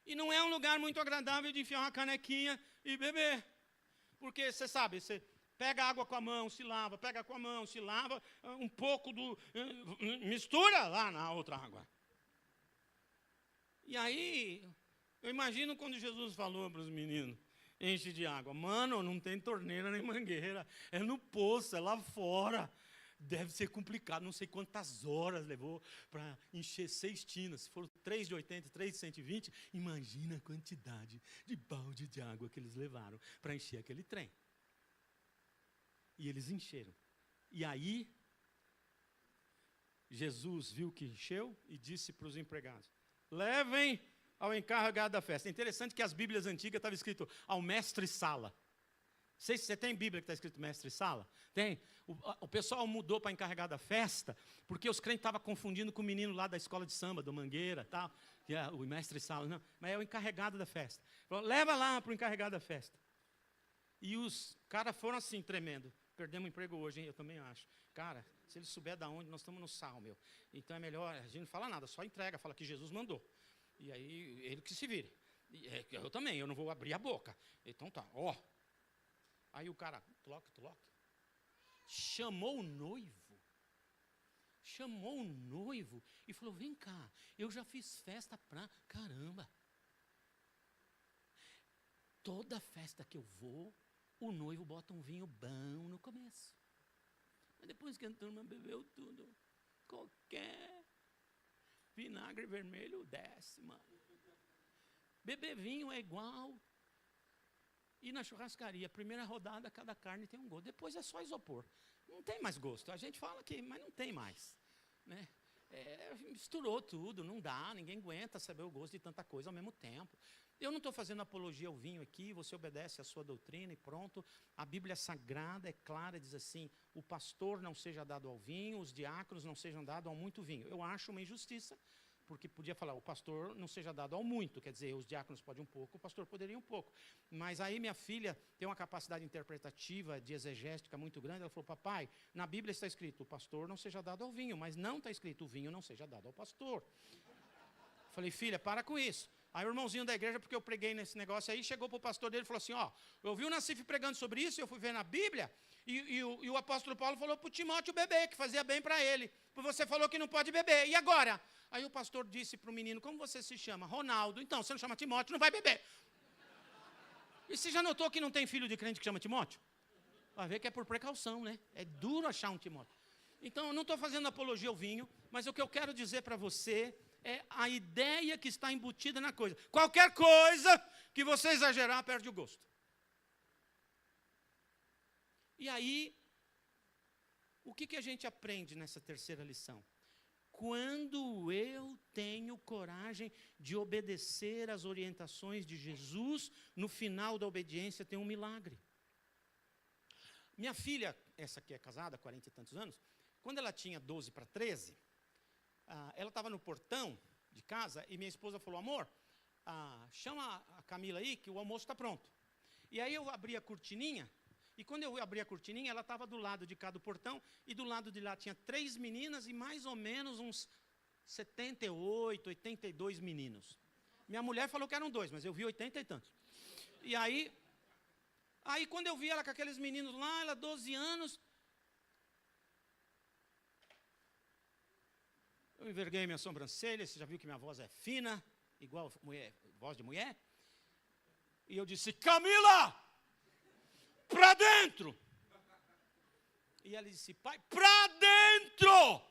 E não é um lugar muito agradável de enfiar uma canequinha e beber. Porque você sabe, você pega água com a mão, se lava, pega com a mão, se lava, um pouco mistura lá na outra água. E aí, eu imagino quando Jesus falou para os meninos, enche de água. Mano, não tem torneira nem mangueira, é no poço, é lá fora. Deve ser complicado, não sei quantas horas levou para encher 6 tinas. Se foram 3 de 80, 3 de 120, imagina a quantidade de balde de água que eles levaram para encher aquele trem. E eles encheram. E aí, Jesus viu que encheu e disse para os empregados, levem ao encarregado da festa. É interessante que as Bíblias antigas estavam escrito ao mestre-sala. Não sei se você tem Bíblia que está escrito mestre-sala. Tem. O pessoal mudou para encarregado da festa, porque os crentes estavam confundindo com o menino lá da escola de samba, do Mangueira, tal, que é o mestre-sala. Não, mas é o encarregado da festa. Falou, leva lá para o encarregado da festa. E os caras foram assim, tremendo. Perdemos o emprego hoje, hein? Eu também acho. Cara, se ele souber de onde, nós estamos no sal, meu. Então é melhor, a gente não fala nada, só entrega, fala que Jesus mandou. E aí, ele que se vire. Eu também, eu não vou abrir a boca. Então tá, ó. Aí o cara, toque. Chamou o noivo e falou, vem cá, eu já fiz festa pra caramba. Toda festa que eu vou, o noivo bota um vinho bom no começo. Mas depois que a turma bebeu tudo, qualquer vinagre vermelho desce, mano. Beber vinho é igual. E na churrascaria, primeira rodada, cada carne tem um gosto. Depois é só isopor. Não tem mais gosto. A gente fala que, mas não tem mais. Né? Misturou tudo, não dá, ninguém aguenta saber o gosto de tanta coisa ao mesmo tempo. Eu não estou fazendo apologia ao vinho aqui, você obedece à sua doutrina e pronto. A Bíblia Sagrada é clara, diz assim, o pastor não seja dado ao vinho, os diáconos não sejam dados ao muito vinho. Eu acho uma injustiça, porque podia falar, o pastor não seja dado ao muito, quer dizer, os diáconos podem um pouco, o pastor poderia um pouco. Mas aí minha filha tem uma capacidade interpretativa, de exegética muito grande, ela falou, papai, na Bíblia está escrito, o pastor não seja dado ao vinho, mas não está escrito, o vinho não seja dado ao pastor. Falei, filha, para com isso. Aí o irmãozinho da igreja, porque eu preguei nesse negócio aí, chegou para o pastor dele e falou assim, ó, eu ouvi o Nassif pregando sobre isso, eu fui ver na Bíblia, e o apóstolo Paulo falou para o Timóteo beber, que fazia bem para ele. Você falou que não pode beber, e agora? Aí o pastor disse para o menino, como você se chama? Ronaldo. Então, você não chama Timóteo, não vai beber. E você já notou que não tem filho de crente que chama Timóteo? Vai ver que é por precaução, né? É duro achar um Timóteo. Então, eu não estou fazendo apologia ao vinho, mas o que eu quero dizer para você é a ideia que está embutida na coisa. Qualquer coisa que você exagerar, perde o gosto. E aí, o que a gente aprende nessa terceira lição? Quando eu tenho coragem de obedecer às orientações de Jesus, no final da obediência tem um milagre. Minha filha, essa aqui é casada, 40 e tantos anos, quando ela tinha 12 para 13, ela estava no portão de casa e minha esposa falou, amor, chama a Camila aí que o almoço está pronto. E aí eu abri a cortininha, e quando eu abri a cortininha, ela estava do lado de cá do portão, e do lado de lá tinha 3 meninas e mais ou menos uns 78, 82 meninos. Minha mulher falou que eram 2, mas eu vi 80 e tantos. E aí quando eu vi ela com aqueles meninos lá, ela 12 anos, eu enverguei minha sobrancelha, você já viu que minha voz é fina, igual voz de mulher? E eu disse, Camila! Para dentro. E ela disse, pai, para dentro.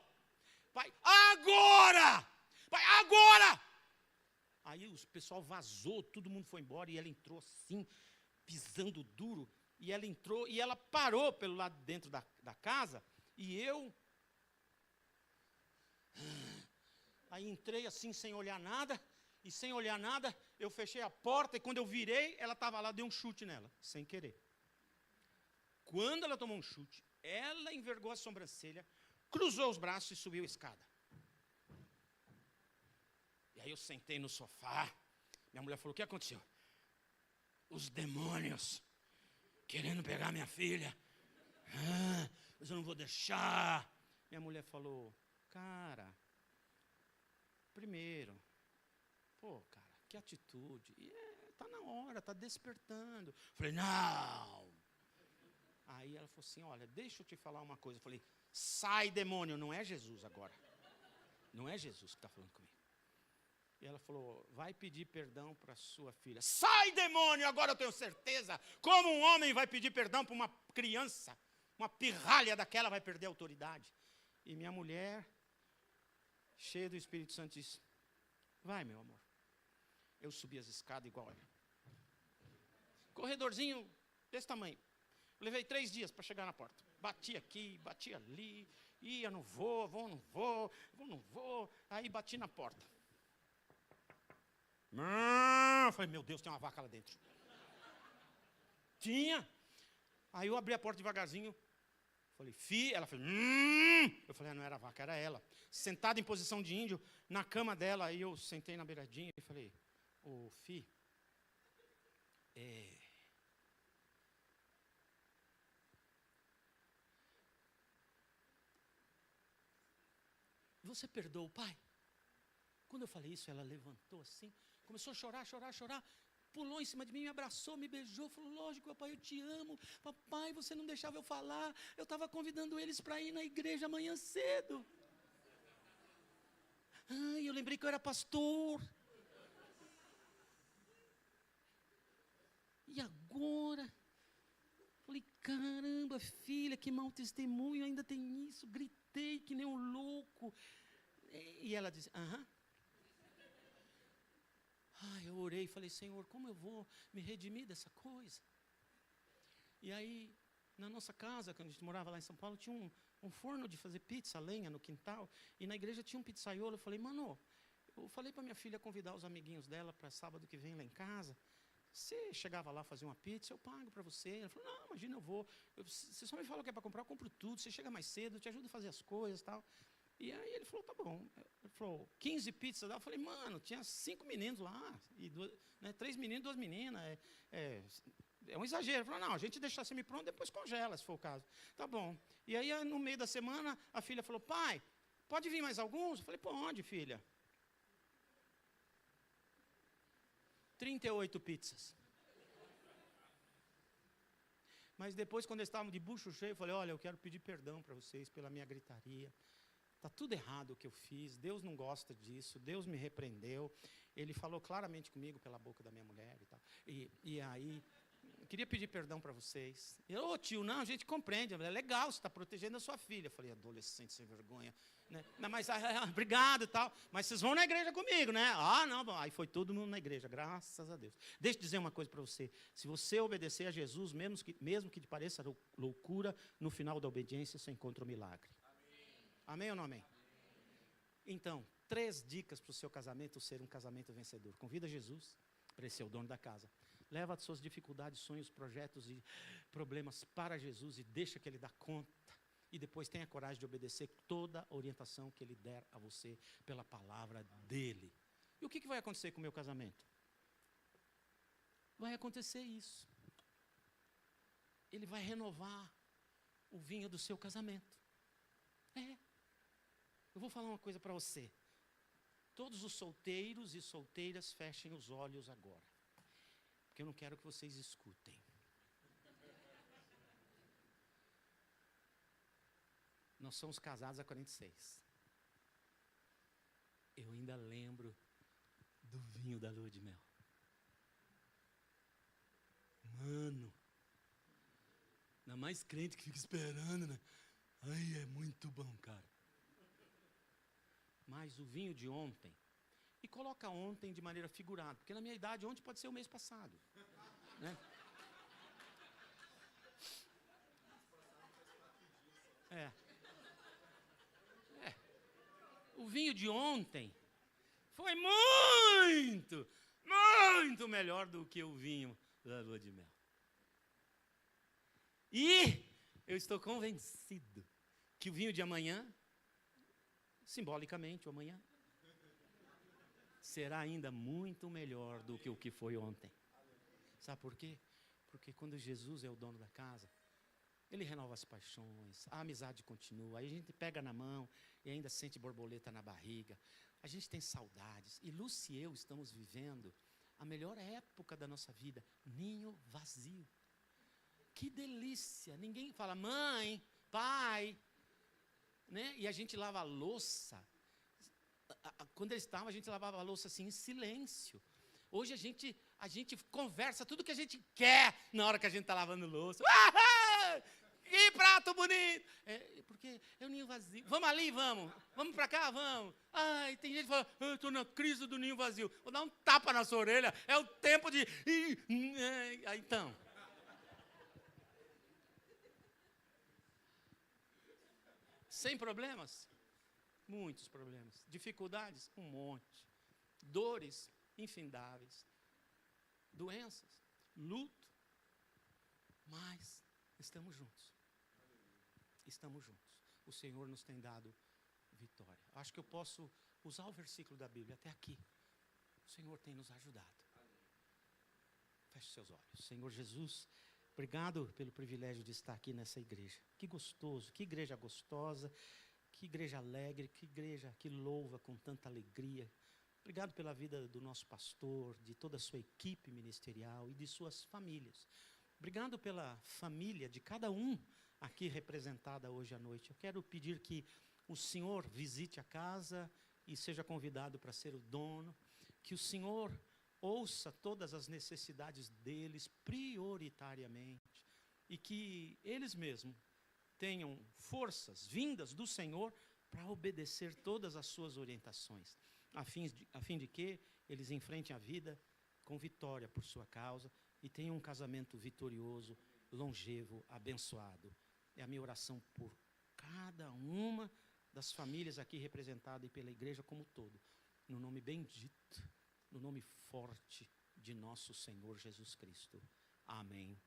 Pai, agora. Pai, agora. Aí o pessoal vazou, todo mundo foi embora e ela entrou assim, pisando duro. E ela entrou e ela parou pelo lado de dentro da casa. E eu... Aí entrei assim, sem olhar nada. E sem olhar nada, eu fechei a porta. E quando eu virei, ela estava lá, dei um chute nela, sem querer. Quando ela tomou um chute, ela envergou a sobrancelha, cruzou os braços e subiu a escada. E aí eu sentei no sofá. Minha mulher falou, o que aconteceu? Os demônios querendo pegar minha filha. Mas eu não vou deixar. Minha mulher falou, cara, primeiro, cara, que atitude. Está na hora, está despertando. Falei, não. Aí ela falou assim, olha, deixa eu te falar uma coisa. Eu falei, sai demônio, não é Jesus agora. Não é Jesus que está falando comigo. E ela falou, vai pedir perdão para sua filha. Sai demônio, agora eu tenho certeza. Como um homem vai pedir perdão para uma criança? Uma pirralha daquela vai perder a autoridade. E minha mulher, cheia do Espírito Santo, disse, vai meu amor. Eu subi as escadas igual ela. Corredorzinho desse tamanho. Levei 3 dias para chegar na porta. Bati aqui, bati ali. Ia, não vou, não vou. Aí bati na porta. Falei, meu Deus, tem uma vaca lá dentro. Tinha. Aí eu abri a porta devagarzinho. Falei, ela falou, Eu falei, não era a vaca, era ela. Sentada em posição de índio, na cama dela. Aí eu sentei na beiradinha e falei, Fi, você perdoa o pai? Quando eu falei isso, ela levantou assim, começou a chorar, pulou em cima de mim, me abraçou, me beijou, falou, lógico, papai, eu te amo, papai, você não deixava eu falar, eu estava convidando eles para ir na igreja amanhã cedo. Eu lembrei que eu era pastor. E agora? Falei, caramba, filha, que mau testemunho, ainda tem isso. Gritei que nem um louco. E ela disse, eu orei e falei, Senhor, como eu vou me redimir dessa coisa? E aí, na nossa casa, quando a gente morava lá em São Paulo, tinha um forno de fazer pizza, lenha no quintal. E na igreja tinha um pizzaiolo. Eu falei, mano, eu falei para minha filha convidar os amiguinhos dela para sábado que vem lá em casa. Você chegava lá, fazia uma pizza, eu pago para você. Ela falou, não, imagina, eu vou. Você só me fala o que é para comprar, eu compro tudo. Você chega mais cedo, eu te ajudo a fazer as coisas e tal. E aí ele falou, tá bom. Ele falou, 15 pizzas. Eu falei, mano, tinha 5 meninos lá, e 3 meninos e 2 meninas. É um exagero. Ele falou, não, a gente deixa semi-pronto, depois congela, se for o caso. Tá bom. E aí, no meio da semana, a filha falou, pai, pode vir mais alguns? Eu falei, pode, filha. 38 pizzas. Mas depois, quando eles estavam de bucho cheio, eu falei, olha, eu quero pedir perdão para vocês pela minha gritaria. Está tudo errado o que eu fiz, Deus não gosta disso, Deus me repreendeu. Ele falou claramente comigo pela boca da minha mulher e tal. E aí, eu queria pedir perdão para vocês. Tio, não, a gente compreende, é legal, você está protegendo a sua filha. Eu falei, adolescente sem vergonha. Né? Não, mas obrigado e tal, mas vocês vão na igreja comigo, né? Não, aí foi todo mundo na igreja, graças a Deus. Deixa eu dizer uma coisa para você, se você obedecer a Jesus, mesmo que te pareça loucura, no final da obediência você encontra o milagre. Amém ou não amém? Então, 3 dicas para o seu casamento ser um casamento vencedor. Convida Jesus para ser o dono da casa. Leva as suas dificuldades, sonhos, projetos e problemas para Jesus e deixa que Ele dá conta. E depois tenha coragem de obedecer toda a orientação que Ele der a você pela palavra dEle. E o que vai acontecer com o meu casamento? Vai acontecer isso. Ele vai renovar o vinho do seu casamento. Eu vou falar uma coisa para você. Todos os solteiros e solteiras fechem os olhos agora. Porque eu não quero que vocês escutem. Nós somos casados há 46. Eu ainda lembro do vinho da lua de mel. Mano, ainda mais crente que fica esperando, né? Ai, é muito bom, cara. Mas o vinho de ontem, e coloca ontem de maneira figurada, porque na minha idade ontem pode ser o mês passado, né? É. O vinho de ontem foi muito, muito melhor do que o vinho da lua de mel. E eu estou convencido que o vinho de amanhã, simbolicamente o amanhã, será ainda muito melhor do que o que foi ontem. Sabe por quê? Porque quando Jesus é o dono da casa, Ele renova as paixões, a amizade continua, aí a gente pega na mão e ainda sente borboleta na barriga, a gente tem saudades. E Lúcia e eu estamos vivendo a melhor época da nossa vida, ninho vazio. Que delícia! Ninguém fala mãe, pai, né? E a gente lava a louça. Quando eles estavam, a gente lavava a louça assim em silêncio. Hoje a gente conversa tudo que a gente quer na hora que a gente está lavando louça. Que prato bonito! Porque é o ninho vazio. Vamos ali, vamos. Vamos para cá, vamos. Ai, tem gente que fala, eu estou na crise do ninho vazio. Vou dar um tapa na sua orelha. É o tempo de... Então. Sem problemas? Muitos problemas. Dificuldades? Um monte. Dores infindáveis. Doenças, luto. Mas estamos juntos. Estamos juntos. O Senhor nos tem dado vitória. Acho que eu posso usar o versículo da Bíblia até aqui. O Senhor tem nos ajudado. Feche seus olhos. Senhor Jesus, obrigado pelo privilégio de estar aqui nessa igreja. Que gostoso, que igreja gostosa, que igreja alegre, que igreja que louva com tanta alegria. Obrigado pela vida do nosso pastor, de toda a sua equipe ministerial e de suas famílias. Obrigado pela família de cada um aqui representada hoje à noite. Eu quero pedir que o Senhor visite a casa e seja convidado para ser o dono, que o Senhor ouça todas as necessidades deles prioritariamente e que eles mesmos tenham forças vindas do Senhor para obedecer todas as suas orientações, a fim de que eles enfrentem a vida com vitória por sua causa e tenham um casamento vitorioso, longevo, abençoado. É a minha oração por cada uma das famílias aqui representadas e pela igreja como um todo, no nome bendito, no nome forte de nosso Senhor Jesus Cristo. Amém.